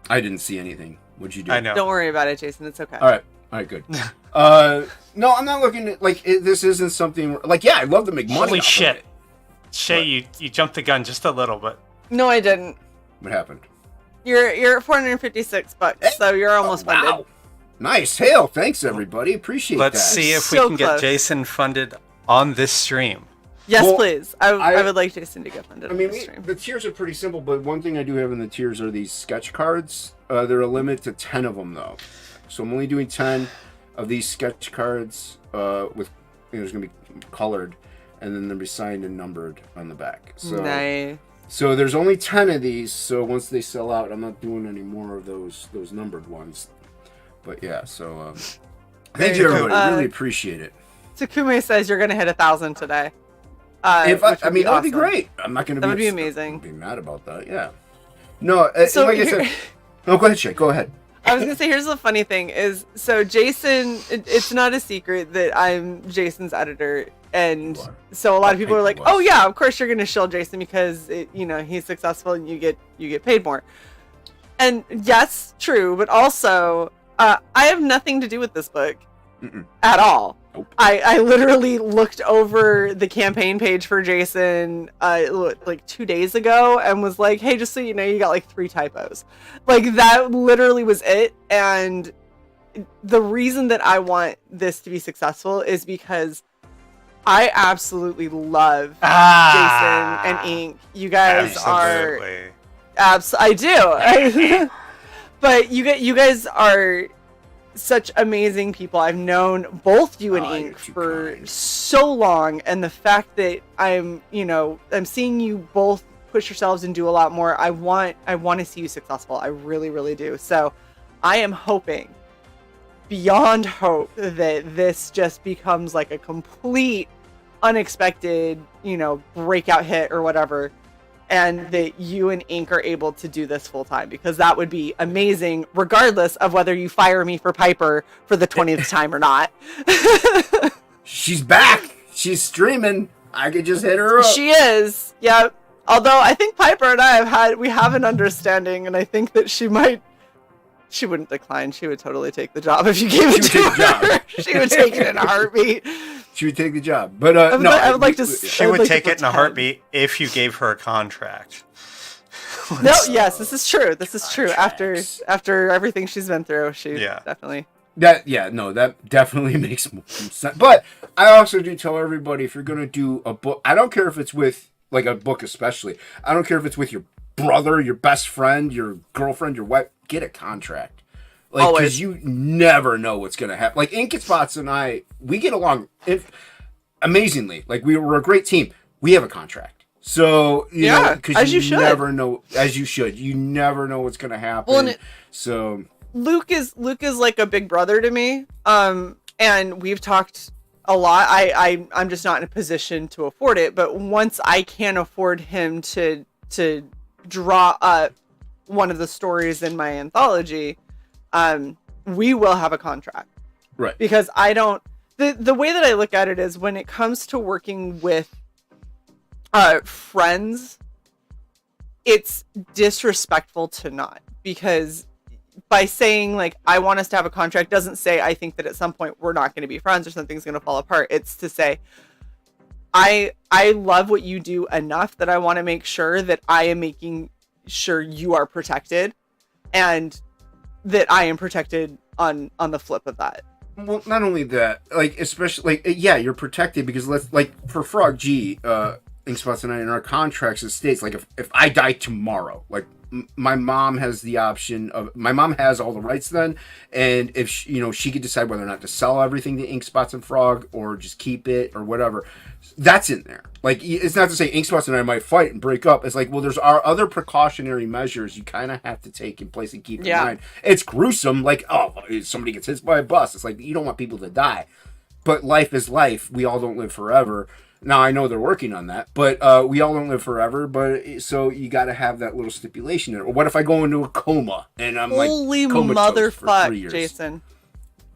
I didn't see anything. What'd you do? I know. Don't worry about it, Jason. It's okay. All right, good. No, I'm not looking at this isn't something I love to make money. Holy off shit. Of it. Shae, you jumped the gun just a little bit. No, I didn't. What happened? You're at $456, so you're almost funded. Wow. Nice. Hail. Thanks, everybody. Appreciate Let's that. see if So we can close. get Jason funded on this stream. Yes, Well, please. I would like Jason to get funded I on mean, the stream. the tiers are pretty simple, but one thing I do have in the tiers are these sketch cards. They're a limit to 10 of them, though. So I'm only doing 10 of these sketch cards with, there's going to be colored, and then they'll be signed and numbered on the back. So, Nice. So there's only 10 of these, so once they sell out, I'm not doing any more of those numbered ones. But yeah, so thank you, everybody. Really appreciate it. Takume says you're going to hit 1,000 today. If which I would mean, be that would be awesome. great. I'm not going to be That would be upset. amazing. Be mad about that. Yeah. No, So like I here- said. No, go ahead, Shae. Go ahead. I was gonna say, here's the funny thing is, so Jason, it's not a secret that I'm Jason's editor, and You are. so a lot of people are like, Was. oh yeah, of course you're gonna shield Jason because he's successful and you get paid more. And yes, true, but also I have nothing to do with this book at all. Nope. I literally looked over the campaign page for Jason like 2 days ago and was like, hey, just so you know, you got like 3 typos. Like that literally was it. And the reason that I want this to be successful is because I absolutely love Jason and Ink. You guys Absolutely. I do. But you guys are such amazing people. I've known both you and Oh, Ink you're too for kind. so long, and the fact that I'm seeing you both push yourselves and do a lot more. I want to see you successful. I really, really do. So I am hoping beyond hope that this just becomes like a complete unexpected, breakout hit or whatever, and that you and Ink are able to do this full time, because that would be amazing regardless of whether you fire me for Piper for the 20th time or not. She's back. She's streaming. I could just hit her up. She is. Yep. Although I think Piper and I have an understanding, and I think that she wouldn't decline. She would totally take the job if you gave it to her. She would take it in a heartbeat. She would take the job, but I would like to. She I would like to take it in a pretend. heartbeat if you gave her a contract. No, yes, this is true. This is true. Contracts. After everything she's been through, she Yeah. definitely. that definitely makes more sense. But I also do tell everybody, if you're gonna do a book, I don't care if it's with like a book, especially. I don't care if it's with your brother, your best friend, your girlfriend, your wife. Get a contract. Like, Always. because you never know what's gonna happen. Like Ink and Spots and I, we get along amazingly. Like we're a great team. We have a contract, so you know, because as you should. never know. As you should, you never know what's gonna happen. Well, and so Luke is like a big brother to me. And we've talked a lot. I'm just not in a position to afford it. But once I can afford him to draw up one of the stories in my anthology, we will have a contract. Right. Because I don't, the way that I look at it is when it comes to working with friends, it's disrespectful to not, because by saying like I want us to have a contract doesn't say I think that at some point we're not going to be friends or something's going to fall apart. It's to say I love what you do enough that I want to make sure that I am making sure you are protected and that I am protected on the flip of that. Well, not only that, like, especially, like, yeah, you're protected because for Frog G, Inkspots and I, in our contracts, it states, like, if I die tomorrow, like, my mom has the option of, my mom has all the rights then, and if she could decide whether or not to sell everything to Inkspots and Frog or just keep it or whatever. That's in there. Like, it's not to say Inkspots and I might fight and break up. It's like, well, there's our other precautionary measures you kind of have to take in place and keep in mind. It's gruesome. Like, oh, somebody gets hit by a bus. It's like, you don't want people to die. But life is life. We all don't live forever. Now, I know they're working on that, but we all don't live forever. But so you got to have that little stipulation there. Or what if I go into a coma and I'm holy like, comatose for 3 motherfuck, years? Jason.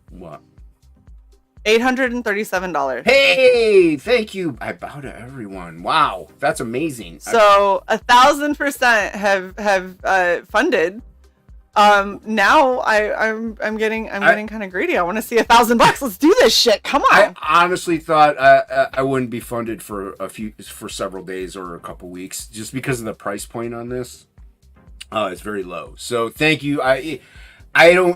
What? $837. Hey, thank you. I bow to everyone. Wow, that's amazing. So 1,000% have funded. Now I'm getting kind of greedy. I want to see $1,000. Let's do this shit. Come on. I honestly thought I wouldn't be funded for several days or a couple weeks just because of the price point on this. It's very low. So thank you. I'm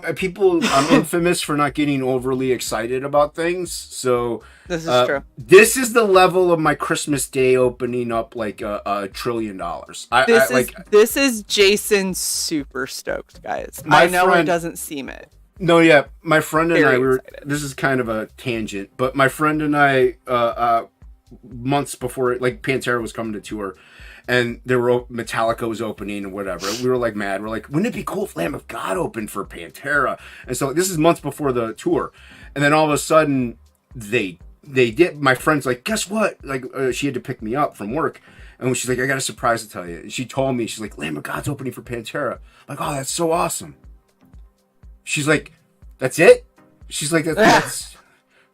infamous for not getting overly excited about things. So this is true. This is the level of my Christmas Day opening up like $1 trillion. This is Jason super stoked, guys. I know it doesn't seem it. No, yeah, my friend and Very I excited. this is kind of a tangent, but my friend and I months before like Pantera was coming to tour, and Metallica was opening and whatever. We were like mad. We're like, wouldn't it be cool if Lamb of God opened for Pantera? And so this is months before the tour. And then all of a sudden they did. My friend's like, guess what? Like she had to pick me up from work. And she's like, I got a surprise to tell you. And she told me, she's like, Lamb of God's opening for Pantera. I'm like, oh, that's so awesome. She's like, that's it? She's like, that's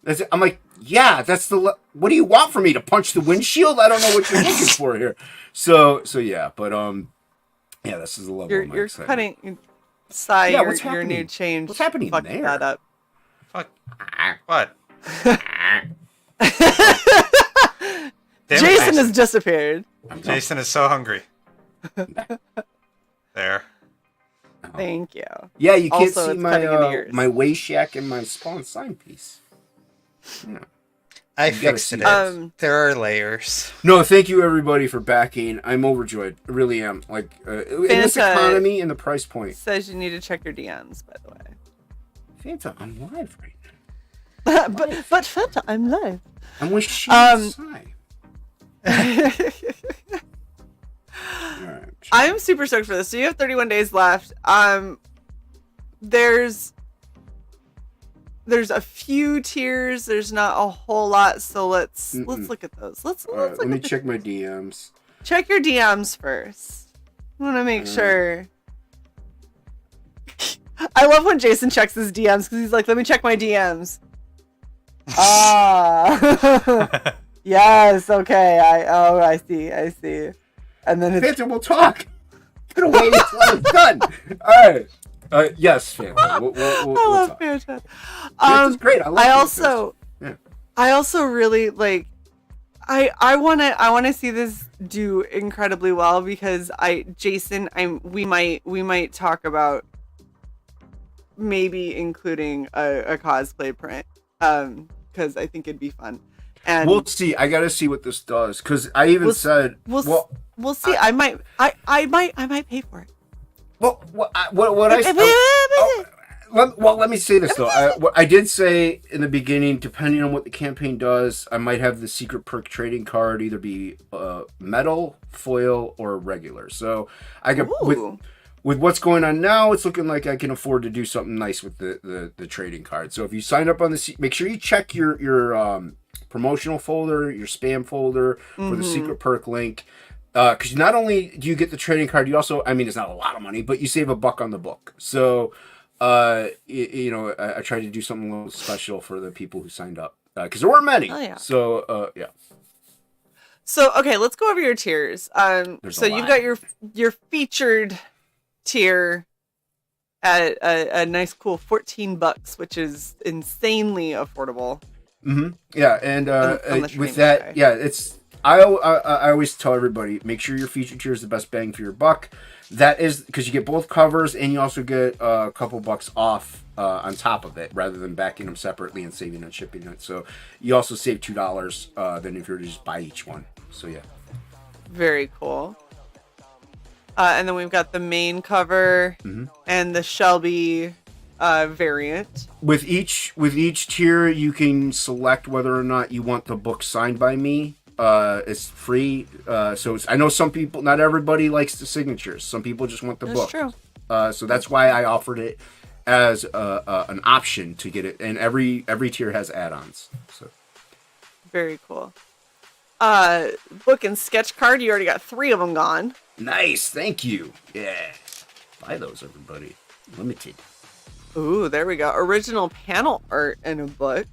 it. I'm like, yeah, that's what do you want from me, to punch the windshield? I don't know what you're looking for here. So yeah, but yeah, this is the level of my You're excitement. cutting Sai, Yeah, your what's happening? new change. What's happening fucked there? that up. Fuck. What? Damn it, Jason has disappeared. Jason is so hungry. There. Thank you. Yeah, you can't Also, see it's cutting into my yours. my way shack and my spawn sign piece. Yeah. I You gotta fixed see it. that. There are layers. No, thank you everybody for backing. I'm overjoyed. I really am. Like in this Fanta economy and the price point. Says you need to check your DMs, by the way. Fanta, I'm live right now. but Fanta, I'm live. I'm with Shae. Alright. I'm super stoked for this. So you have 31 days left. There's a few tiers. There's not a whole lot. So let's look at those. Let's Alright, look let me at check my DMs. check your DMs first. I want to make sure. I love when Jason checks his DMs because he's like, "Let me check my DMs." Ah, yes. Okay. I see. And then it's Fanta, we'll talk. Gonna wait until I'm done. All right. Yes, Fanta. We'll I love talk. Fanta. Fanta's great. I also really like. I wanna see this do incredibly well because we might talk about maybe including a cosplay print because I think it'd be fun. And We'll see. I gotta see what this does because I even said. We'll see. I might pay for it. Let me say this though. What I did say in the beginning, depending on what the campaign does, I might have the secret perk trading card either be metal, foil, or regular. So I could with what's going on now, it's looking like I can afford to do something nice with the trading card. So if you sign up on the, make sure you check your promotional folder, your spam folder for the secret perk link. Because not only do you get the trading card, you also, I mean, it's not a lot of money, but you save $1 on the book. So I tried to do something a little special for the people who signed up because there weren't many. Oh, yeah. So yeah. So okay, let's go over your tiers. There's So a you've lot. got your featured tier at a nice cool $14, which is insanely affordable. Yeah, and on the with streaming that, side. yeah, it's I always tell everybody, make sure your feature tier is the best bang for your buck. That is because you get both covers and you also get a couple bucks off on top of it, rather than backing them separately and saving on shipping it. So you also save $2 than if you were to just buy each one. So yeah. Very cool. And then we've got the main cover and the Shelby variant. With each tier, you can select whether or not you want the book signed by me. It's free. I know some people, not everybody likes the signatures. Some people just want the That's book. true. So that's why I offered it as an option to get it. And every tier has add-ons. So Very cool. Book and sketch card. You already got 3 of them gone. nice, thank you. Yeah, buy those, everybody. Limited. Ooh, there we go. Original panel art in a book.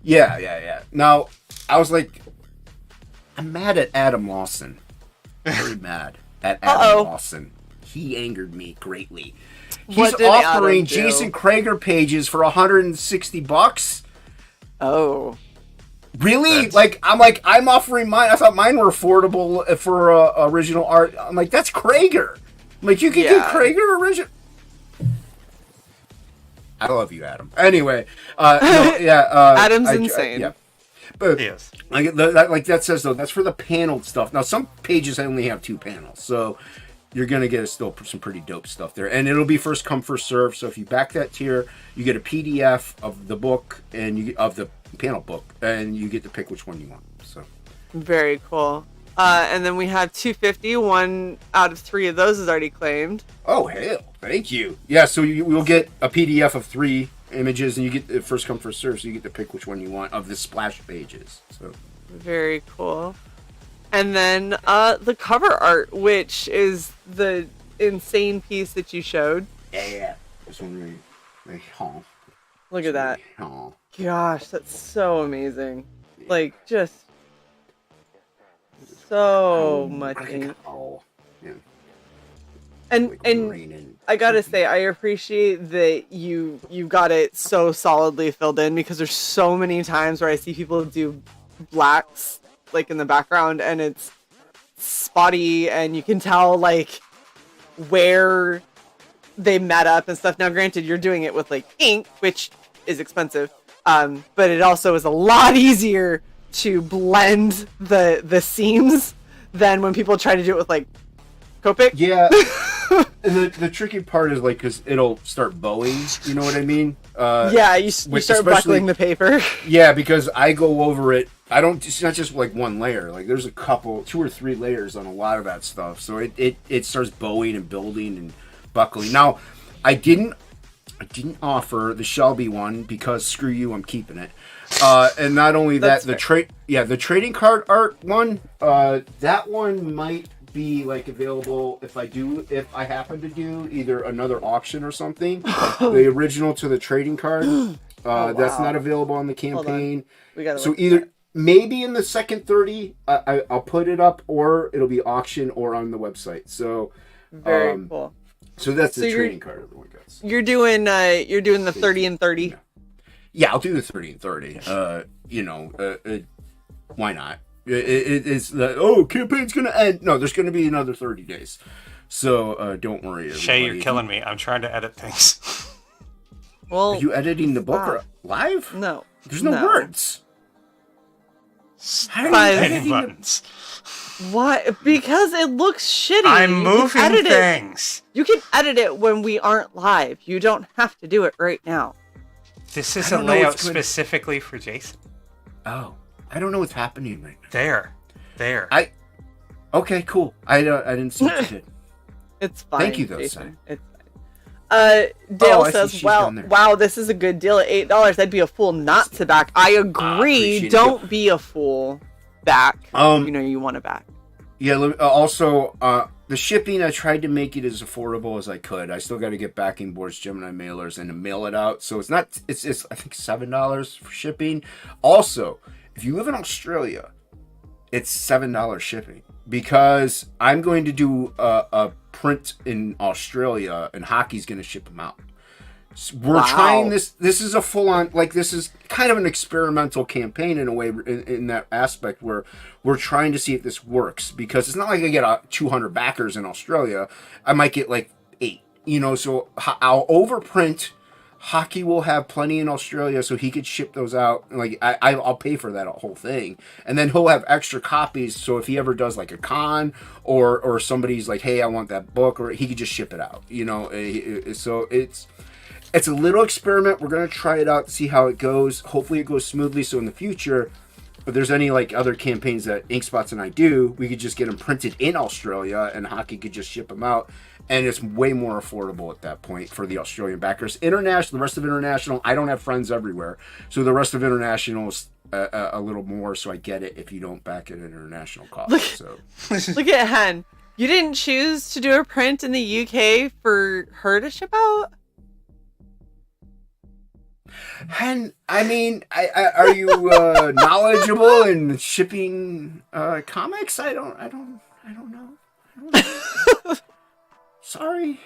Yeah. Now I was like, I'm mad at Adam Lawson. Very mad at Adam Lawson. He angered me greatly. He's What did Adam offering do? Jason Krager pages for $160. Oh. Really? That's- I'm offering mine. I thought mine were affordable for original art. I'm like, that's Krager. I'm like, you can get Yeah. Krager original. I love you, Adam. Anyway, no, yeah. Adam's insane. Yeah. But Yes. like that says though, that's for the paneled stuff. Now some pages only have 2 panels, so you're gonna get still some pretty dope stuff there, and it'll be first come first serve. So if you back that tier, you get a PDF of the book and of the panel book, and you get to pick which one you want. So Very cool. And then we have 250. 1 out of 3 of those is already claimed. oh hell, thank you. Yeah, so we'll get a PDF of 3 images, and you get the first come first serve. So you get to pick which one you want of the splash pages. So Very cool. And then the cover art, which is the insane piece that you showed. yeah, this one really, Look at that. Oh. Gosh, that's so amazing. Like, just so much ink. Oh, yeah. And I gotta say, I appreciate that you got it so solidly filled in, because there's so many times where I see people do blacks like in the background and it's spotty and you can tell like where they met up and stuff. Now granted, you're doing it with like ink, which is expensive, but it also is a lot easier to blend the seams than when people try to do it with like Copic. Yeah, and the tricky part is like because it'll start bowing. You know what I mean? Yeah, you start especially- buckling the paper. Yeah, because I go over it. I don't. It's not just like one layer. Like there's a couple, 2 or 3 layers on a lot of that stuff. So it starts bowing and building and buckling. Now, I didn't offer the Shelby one because screw you, I'm keeping it. And not only that, That's the trading card art one. That one might be like available if I happen to do either another auction or something. The original to the trading card. That's not available on the campaign. We gotta So look. either maybe in the second 30, I'll put it up, or it'll be auction or on the website. So Very cool. so that's So the you're- trading card everyone gets. You're doing the 30 and 30. Yeah, I'll do the 30 and 30. Why not? It's campaign's gonna end. No, there's gonna be another 30 days. So don't worry. Shay, you're everybody. killing me. I'm trying to edit things. Well, Are you editing the book Stop. live? no. There's no words. How are you Five. editing Hitting the- buttons. Why? Because it looks shitty. I'm You can moving edit it. things. You can edit it when we aren't live. You don't have to do it right now. This is I a don't know layout what's good. specifically for Jason. Oh, I don't know what's happening right now. There. Okay, cool. I didn't see what you did. It's fine. Thank you, though, Jason. Sai. It's fine. Dale I see says, she's "Wow, down there. wow, this is a good deal at $8. That'd be a fool not to back." I agree. appreciate it. Don't be a fool. Back. Um, you want to back. Yeah. Also, the shipping, I tried to make it as affordable as I could. I still got to get backing boards, Gemini mailers, and to mail it out. So it's not. It's I think $7 for shipping. Also, if you live in Australia, it's $7 shipping because I'm going to do a print in Australia, and Hockey's going to ship them out. We're trying this. This is a full-on, like, this is kind of an experimental campaign in a way, in that aspect where we're trying to see if this works, because it's not like I get 200 backers in Australia. I might get like 8, so I'll overprint. Hockey will have plenty in Australia, so he could ship those out. Like, I'll pay for that whole thing, and then he'll have extra copies. So if he ever does like a con, or somebody's like, hey, I want that book, or he could just ship it out. So it's a little experiment. We're going to try it out, see how it goes. Hopefully it goes smoothly. So in the future, if there's any like other campaigns that Inkspots and I do, we could just get them printed in Australia and Hockey could just ship them out. And it's way more affordable at that point for the Australian backers. International, the rest of international, I don't have friends everywhere. So the rest of international is a little more. So I get it if you don't back at an international cost. Look at Hen. You didn't choose to do a print in the UK for her to ship out? And I mean, are you knowledgeable in shipping comics? I don't know. Sorry.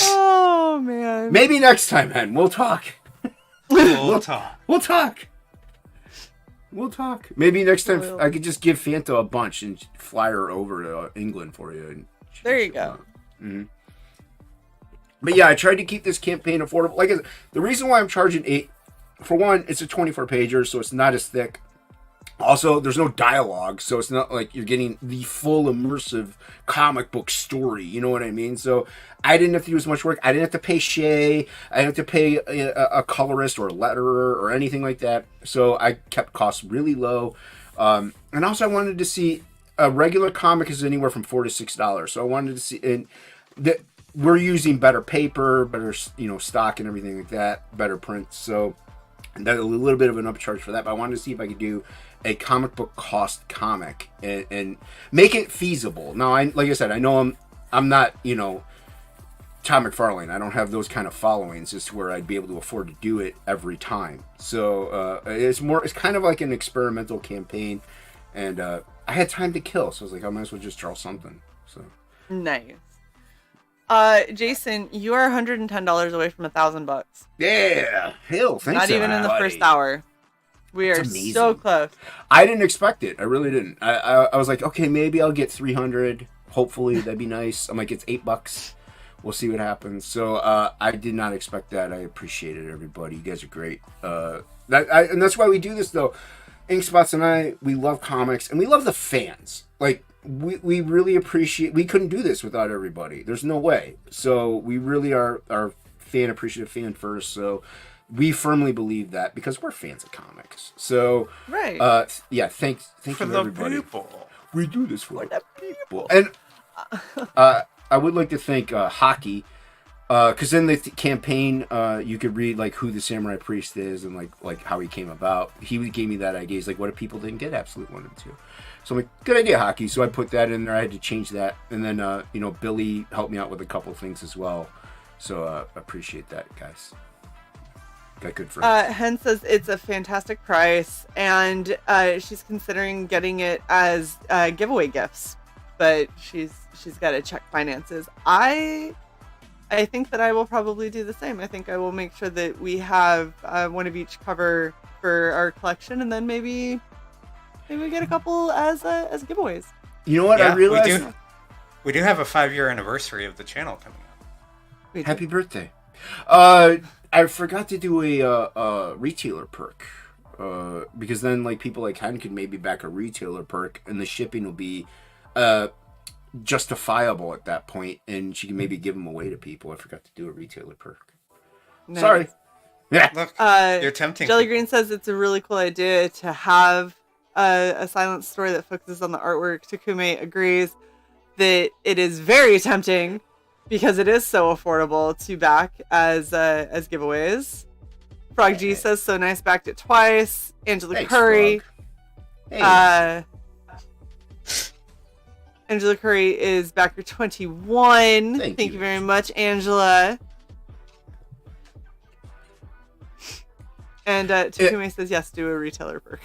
Oh man. Maybe next time, Hen. We'll talk. We'll talk. We'll talk. Maybe next time I could just give Fanta a bunch and fly her over to England for you. And there you go. Mm-hmm. But yeah, I tried to keep this campaign affordable. Like, the reason why I'm charging $8, for one, it's a 24-pager, so it's not as thick. Also, there's no dialogue, so it's not like you're getting the full immersive comic book story. You know what I mean? So I didn't have to do as much work. I didn't have to pay Shae. I didn't have to pay a colorist or a letterer or anything like that. So I kept costs really low. And also, I wanted to see a regular comic is anywhere from $4 to $6. So I wanted to see, and we're using better paper, better stock and everything like that, better prints. So that a little bit of an upcharge for that. But I wanted to see if I could do a comic book cost comic and make it feasible. Now, like I said, I know I'm not Todd McFarlane. I don't have those kind of followings as to where I'd be able to afford to do it every time. So it's kind of like an experimental campaign, and I had time to kill, so I was like, I might as well just draw something. So nice. Jason, you are $110 away from $1,000. Yeah, hell, thanks. Not even in the first hour. We are so close. I didn't expect it. I really didn't. I was like, okay, maybe I'll get 300. Hopefully, that'd be nice. I'm like, it's $8. We'll see what happens. So I did not expect that. I appreciate it, everybody. You guys are great. And that's why we do this, though. Inkspots and I, we love comics, and we love the fans. Like, we really appreciate. We couldn't do this without everybody. There's no way. So we really are fan appreciative, fan first. So we firmly believe that because we're fans of comics. So right. Yeah. Thank you, everybody. People. We do this for the people. And I would like to thank Hockey. Because in the campaign, you could read like who the Samurai Priest is and like how he came about. He gave me that idea. He's like, what if people didn't get Absolute 1 and 2? So I'm like, good idea, Hockey. So I put that in there. I had to change that, and then Billy helped me out with a couple things as well. So appreciate that, guys. Got good friends. Hen says it's a fantastic price, and she's considering getting it as giveaway gifts, but she's got to check finances. I think that I will probably do the same. I think I will make sure that we have one of each cover for our collection, and then maybe we get a couple as giveaways. You know what? Yeah, I realized we do have a 5-year anniversary of the channel coming up. Happy birthday. I forgot to do a retailer perk. Because then like people like Hen could maybe back a retailer perk, and the shipping will be justifiable at that point, and she can maybe give them away to people. I forgot to do a retailer perk. Nice. Sorry. Yeah. Look, you're tempting. Jelly Green says it's a really cool idea to have a silent story that focuses on the artwork. Takume agrees that it is very tempting because it is so affordable to back as giveaways. Frog G says so nice, backed it twice. Angela Thanks, Curry. Frog. Hey. Angela Curry is backer 21. Thank you you. very much, Angela. And Takume says, yes, do a retailer perk.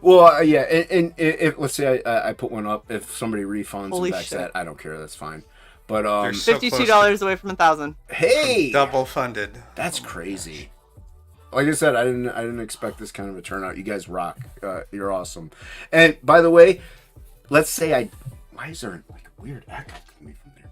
Well, yeah, and if let's say I put one up, if somebody refunds Holy and backs shit. that, I don't care. That's fine. But They're so close $52 away from 1,000. hey, double funded. that's crazy. Like I said, I didn't expect this kind of a turnout. You guys rock. You're awesome. And by the way, let's say why is there like a weird echo coming from there?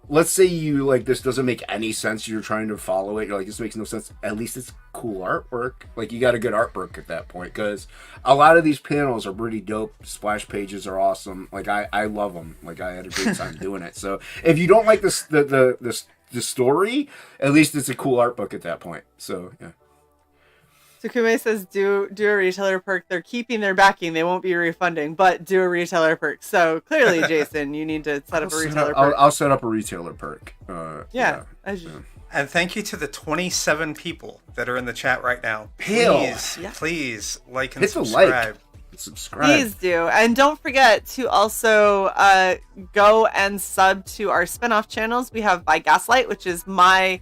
Let's say you like this doesn't make any sense. You're trying to follow it. You're like, this makes no sense. At least it's cool artwork. Like you got a good artwork at that point, because a lot of these panels are pretty dope. Splash pages are awesome. Like I love them. Like I had a great time doing it. So if you don't like this the story, at least it's a cool art book at that point. So yeah. Takume says, do a retailer perk. They're keeping their backing. They won't be refunding, but do a retailer perk. So clearly, Jason, you need to set up a retailer perk. I'll set up a retailer perk. Yeah. And thank you to the 27 people that are in the chat right now. Hail. Please like and Hit the subscribe. Subscribe. Please do. And don't forget to also go and sub to our spin-off channels. We have By Gaslight, which is my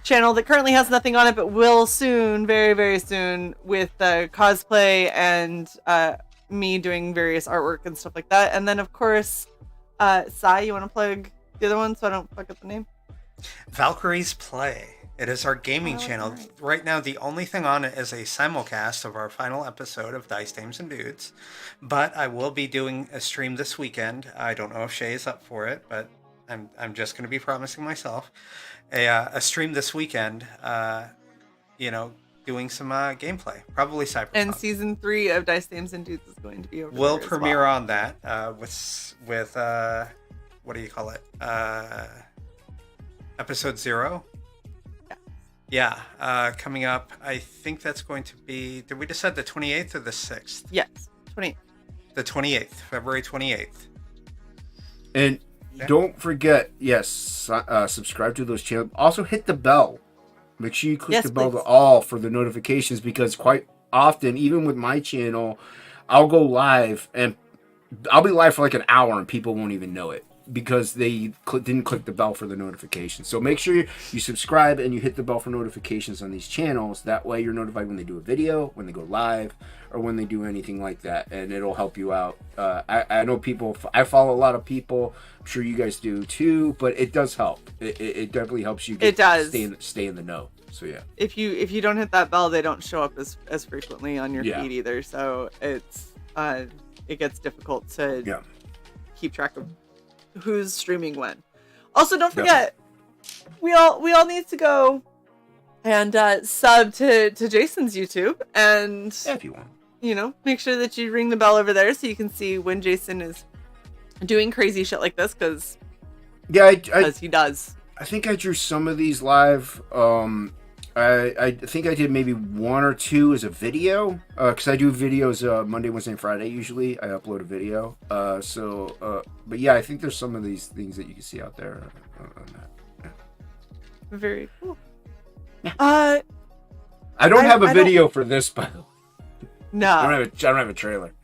channel that currently has nothing on it, but will soon, very, very soon, with cosplay and me doing various artwork and stuff like that. And then, of course, Sai, you want to plug the other one so I don't fuck up the name? Valkyrie's Play. It is our gaming channel. Right now, the only thing on it is a simulcast of our final episode of Dice Dames and Dudes. But I will be doing a stream this weekend. I don't know if Shae is up for it, but I'm just going to be promising myself a stream this weekend. Doing some gameplay, probably Cyberpunk. And season 3 of Dice Dames and Dudes is going to be over. We'll there as premiere well. on that with what do you call it? Episode 0. Yeah, coming up. I think that's going to be. Did we decide the 28th or the 6th? Yes, 28th. The 28th, February 28th. And don't forget, yes, subscribe to those channels. Also hit the bell. Make sure you click the bell to all for the notifications, because quite often, even with my channel, I'll go live and I'll be live for like an hour and people won't even know it because they didn't click the bell for the notifications. So make sure you subscribe and you hit the bell for notifications on these channels. That way you're notified when they do a video, when they go live, or when they do anything like that, and it'll help you out. I know people, I follow a lot of people, I'm sure you guys do too, but it does help. It definitely helps you stay in the know. So yeah. If you don't hit that bell, they don't show up as frequently on your feed either. So it's it gets difficult to keep track of who's streaming when. Also, don't forget, we all need to go and sub to Jason's YouTube, and if you want, make sure that you ring the bell over there so you can see when Jason is doing crazy shit like this, because he does. I think I drew some of these live. I think I did maybe 1 or 2 as a video, because I do videos Monday, Wednesday, and Friday usually. I upload a video. But yeah, I think there's some of these things that you can see out there on that. Yeah. Very cool. I don't have a video for this, by the way. No, I don't have a trailer.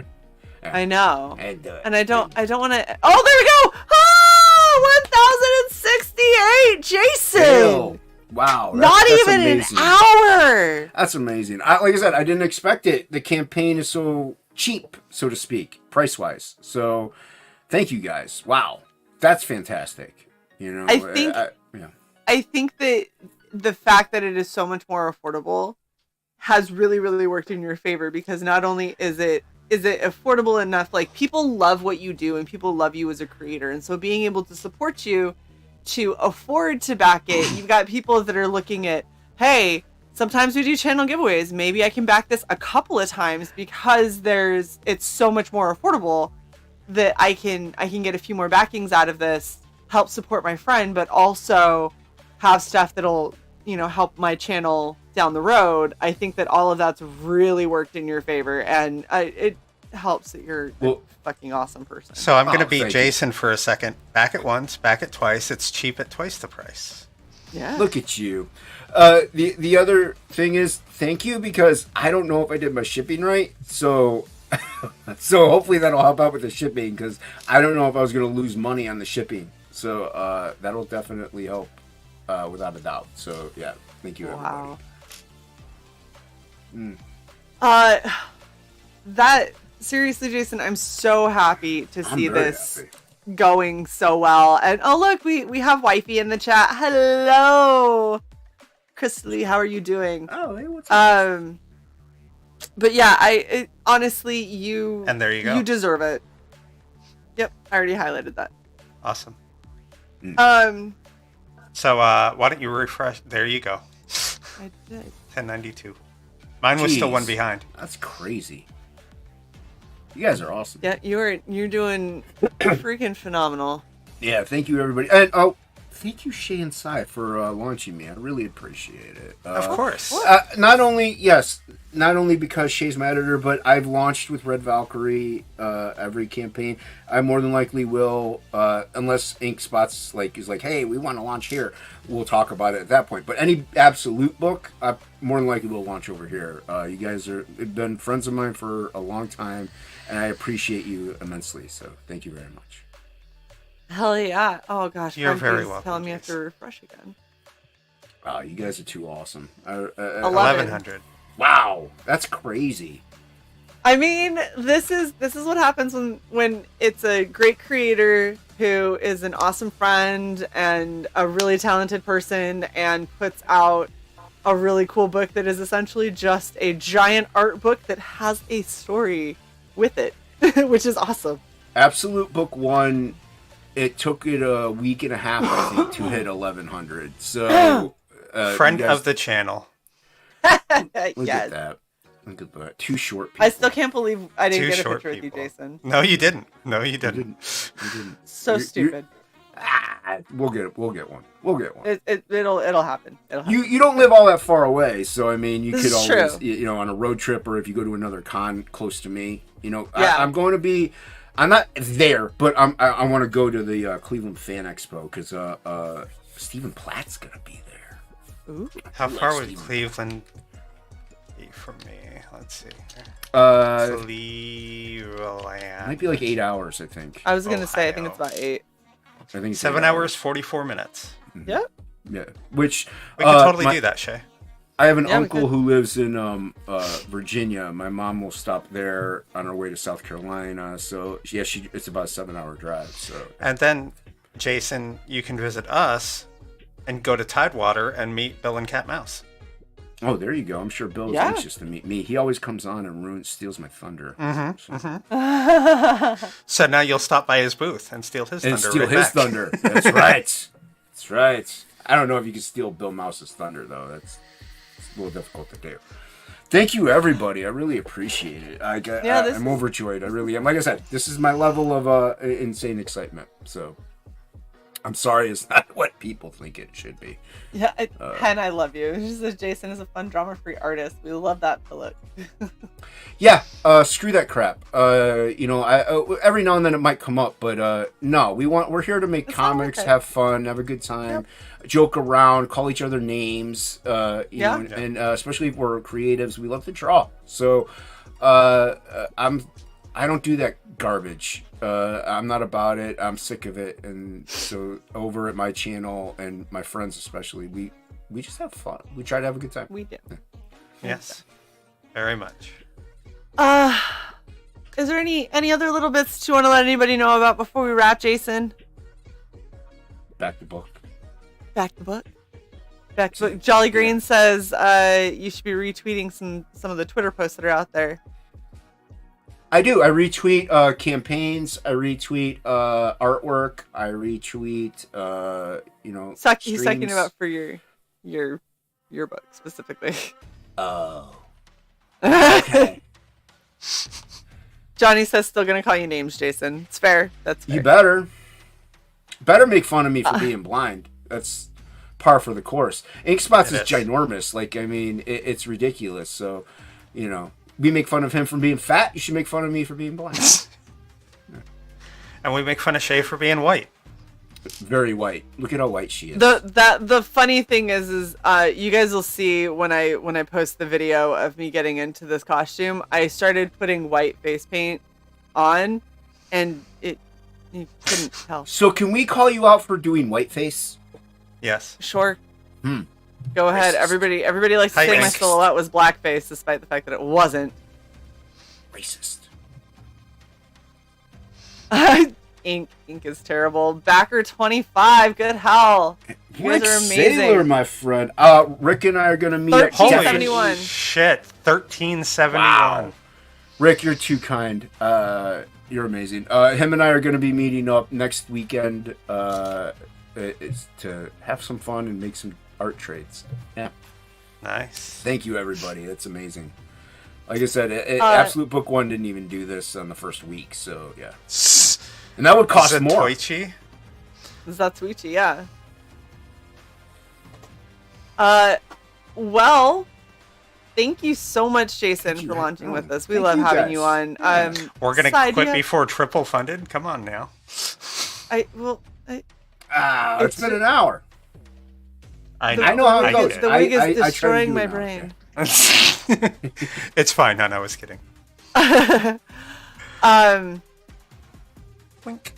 Yeah. I know, and I don't want to. Oh, there we go! Oh, 1068, Jason. Ew. Wow. That's even amazing. An hour. That's amazing. Like I said, I didn't expect it. The campaign is so cheap, so to speak, price-wise. So, thank you guys. Wow. That's fantastic. I think that the fact that it is so much more affordable has really, really worked in your favor, because not only is it affordable enough, like, people love what you do and people love you as a creator. And so being able to support you to afford to back it, you've got people that are looking at, hey, sometimes we do channel giveaways. Maybe I can back this a couple of times because it's so much more affordable that I can get a few more backings out of this, help support my friend, but also have stuff that'll, help my channel down the road. I think that all of that's really worked in your favor, and it helps that you're a fucking awesome person. So I'm going to beat Jason for a second. Back it once, back it twice. It's cheap at twice the price. Yeah. Look at you. The other thing is, thank you, because I don't know if I did my shipping right. So So hopefully that'll help out with the shipping, because I don't know if I was going to lose money on the shipping. So that'll definitely help, without a doubt. So yeah, thank you, everybody. That seriously, Jason, I'm so happy to see very this happy. going so well. And oh look, we have wifey in the chat. Hello, Chrisley, how are you doing? Oh, hey, what's up? But yeah, honestly, you And there you go. You deserve it. Yep, I already highlighted that. Awesome. So why don't you refresh? There you go. I did. 1092. Mine was still Jeez. one behind. That's crazy. You guys are awesome. Yeah, you're doing freaking phenomenal. Yeah, thank you, everybody. And thank you, Shae and Cy, for launching me. I really appreciate it. Of course. Not only because Shae's my editor, but I've launched with Red Valkyrie every campaign. I more than likely will, unless InkSpot's is like, hey, we want to launch here. We'll talk about it at that point. But any absolute book, I more than likely will launch over here. You guys have been friends of mine for a long time, and I appreciate you immensely. So thank you very much. Hell yeah! Oh gosh, You're Frank very is welcome, telling me I have Jason. to refresh again. Wow, you guys are too awesome. 1100. Wow, that's crazy. I mean, this is what happens when it's a great creator who is an awesome friend and a really talented person and puts out a really cool book that is essentially just a giant art book that has a story with it, which is awesome. Absolute Book 1, it took it a week and a half, I think, to hit 1100. So, Friend you guys- of the channel. Look at Yes. that. Look at that. Two short people. I still can't believe I didn't Two get a short picture with you, people. Jason. No, you didn't. No, you You didn't. didn't. So You're- stupid. We'll get it. We'll get one. We'll get one. It'll happen. It'll happen. You don't live all that far away, so I mean, you This could is always, true. you know, on a road trip, or if you go to another con close to me, you know, Yeah. I'm going to be. I'm not there, but I want to go to the Cleveland Fan Expo because Stephen Platt's gonna be there. Ooh. How far would Steven. Cleveland be from me? Let's see. Cleveland. Might be like 8 hours, I think. I was gonna say I think Ohio. it's about 8. I think it's 7 8 hours, 44 minutes. Yep. Yeah, which We could totally my- do that, Shay. I have an Yeah, we uncle could. who lives in Virginia. My mom will stop there on her way to South Carolina. So yeah, it's about a 7-hour drive. So And then, Jason, you can visit us and go to Tidewater and meet Bill and Cat Mouse. oh, there you go. I'm sure Bill is Yeah. anxious to meet me. He always comes on and steals my thunder. So now you'll stop by his booth and steal his And thunder. steal right his back. thunder. That's right. That's right. I don't know if you can steal Bill Mouse's thunder though. It's a little difficult to do. Thank you, everybody. I really appreciate it. I'm overjoyed. I really am. Like I said, this is my level of insane excitement. So I'm sorry it's not what people think it should be. Yeah, Hen, I love you. She says Jason is a fun drama-free artist. We love that, Philip. Yeah, screw that crap. You know, every now and then it might come up, but no, we're here to make It's not worth comics, it. have fun, have a good time, joke around, call each other names. You know, and especially if we're creatives, we love to draw. So I don't do that garbage. I'm not about it. I'm sick of it. And so over at my channel and my friends especially, we just have fun. We try to have a good time. We do. Yes, very much. Is there any other little bits you want to let anybody know about before we wrap, Jason? Back to book. Back to book. Back to book. Jolly Green says you should be retweeting some of the Twitter posts that are out there. I do. I retweet campaigns. I retweet artwork. I retweet you know. He's talking streams. about for your book specifically. Oh. Johnny says still gonna call you names, Jason. It's fair. That's fair. You better make fun of me for being blind. That's par for the course. InkSpots is It is. ginormous. Like, I mean, it's ridiculous. So, you know, we make fun of him for being fat. You should make fun of me for being blind. And we make fun of Shay for being white. Very white. Look at how white she is. The funny thing is you guys will see when I post the video of me getting into this costume, I started putting white face paint on, and you couldn't tell. So can we call you out for doing whiteface? Yes. Sure. Go ahead. Racist. Everybody likes to say my Racist. silhouette was blackface, despite the fact that it wasn't. Racist. Ink is terrible. Backer 25. Good hell. You guys Rick are amazing. Sailor, my friend. Rick and I are gonna meet at 1371. Holy shit. 1371. Wow. Rick, you're too kind. You're amazing. Him and I are gonna be meeting up next weekend. It's to have some fun and make some art trades. Yeah. Nice. Thank you, everybody. That's amazing. Like I said, Absolute Book 1 didn't even do this on the first week, so yeah. And that would cost more. Toichi? Zatsuichi, yeah. Well, thank you so much, Jason, for launching with us. We Thank love you having guys. you on. We're going to Side, quit you have- before triple funded? Come on now. It's been an hour. I I know how it goes. get The I wig is try to do destroying it my now, brain. It's fine. No, I was kidding. Wink.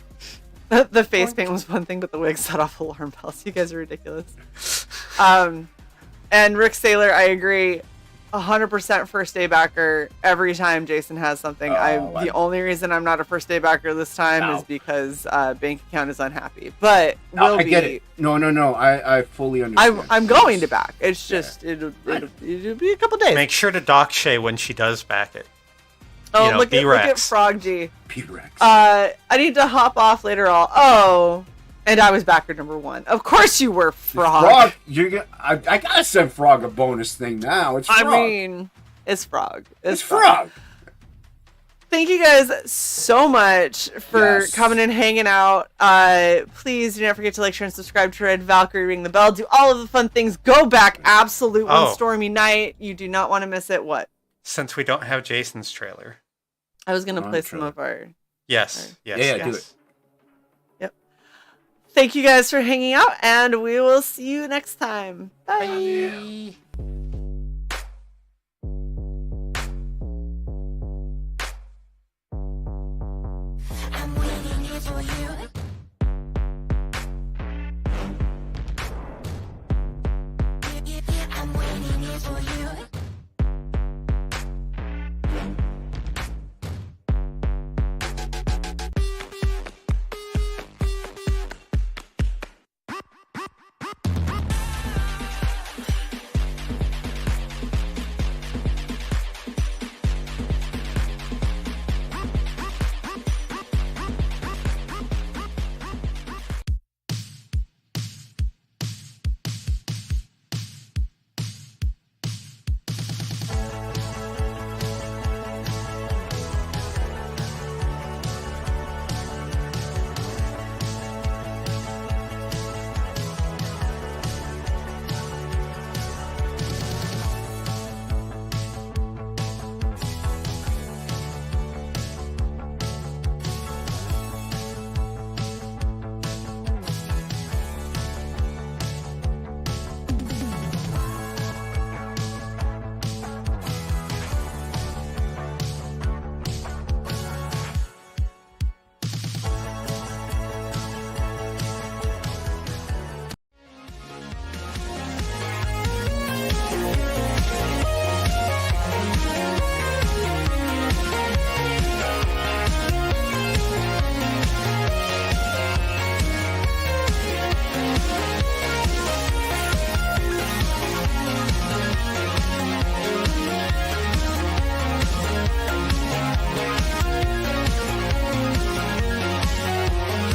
The face paint was one thing, but the wig set off alarm bells. You guys are ridiculous. And Rick Sailor, I agree. 100% first day backer every time Jason has something. The only reason I'm not a first day backer this time is because bank account is unhappy. But I get it. No. I fully understand. I'm going to back. It's just it'll be a couple days. Make sure to dock Shae when she does back it. Oh, you know, look at B-Rex. Frog G. P-Rex. I need to hop off later on. Oh, and I was backer number 1. Of course you were, Frog. Frog, I gotta send Frog a bonus thing now. It's Frog. I mean, it's Frog. It's Frog. Thank you guys so much for coming and hanging out. Please do not forget to like, share, and subscribe to Red Valkyrie. Ring the bell. Do all of the fun things. Go back Absolute on Stormy Night. You do not want to miss it. What? Since we don't have Jason's trailer. I was gonna play some of our. Yes. Yeah, Yes. do it. Yep. Thank you guys for hanging out, and we will see you next time. Bye. I'm waiting here for you. I'm waiting here for you.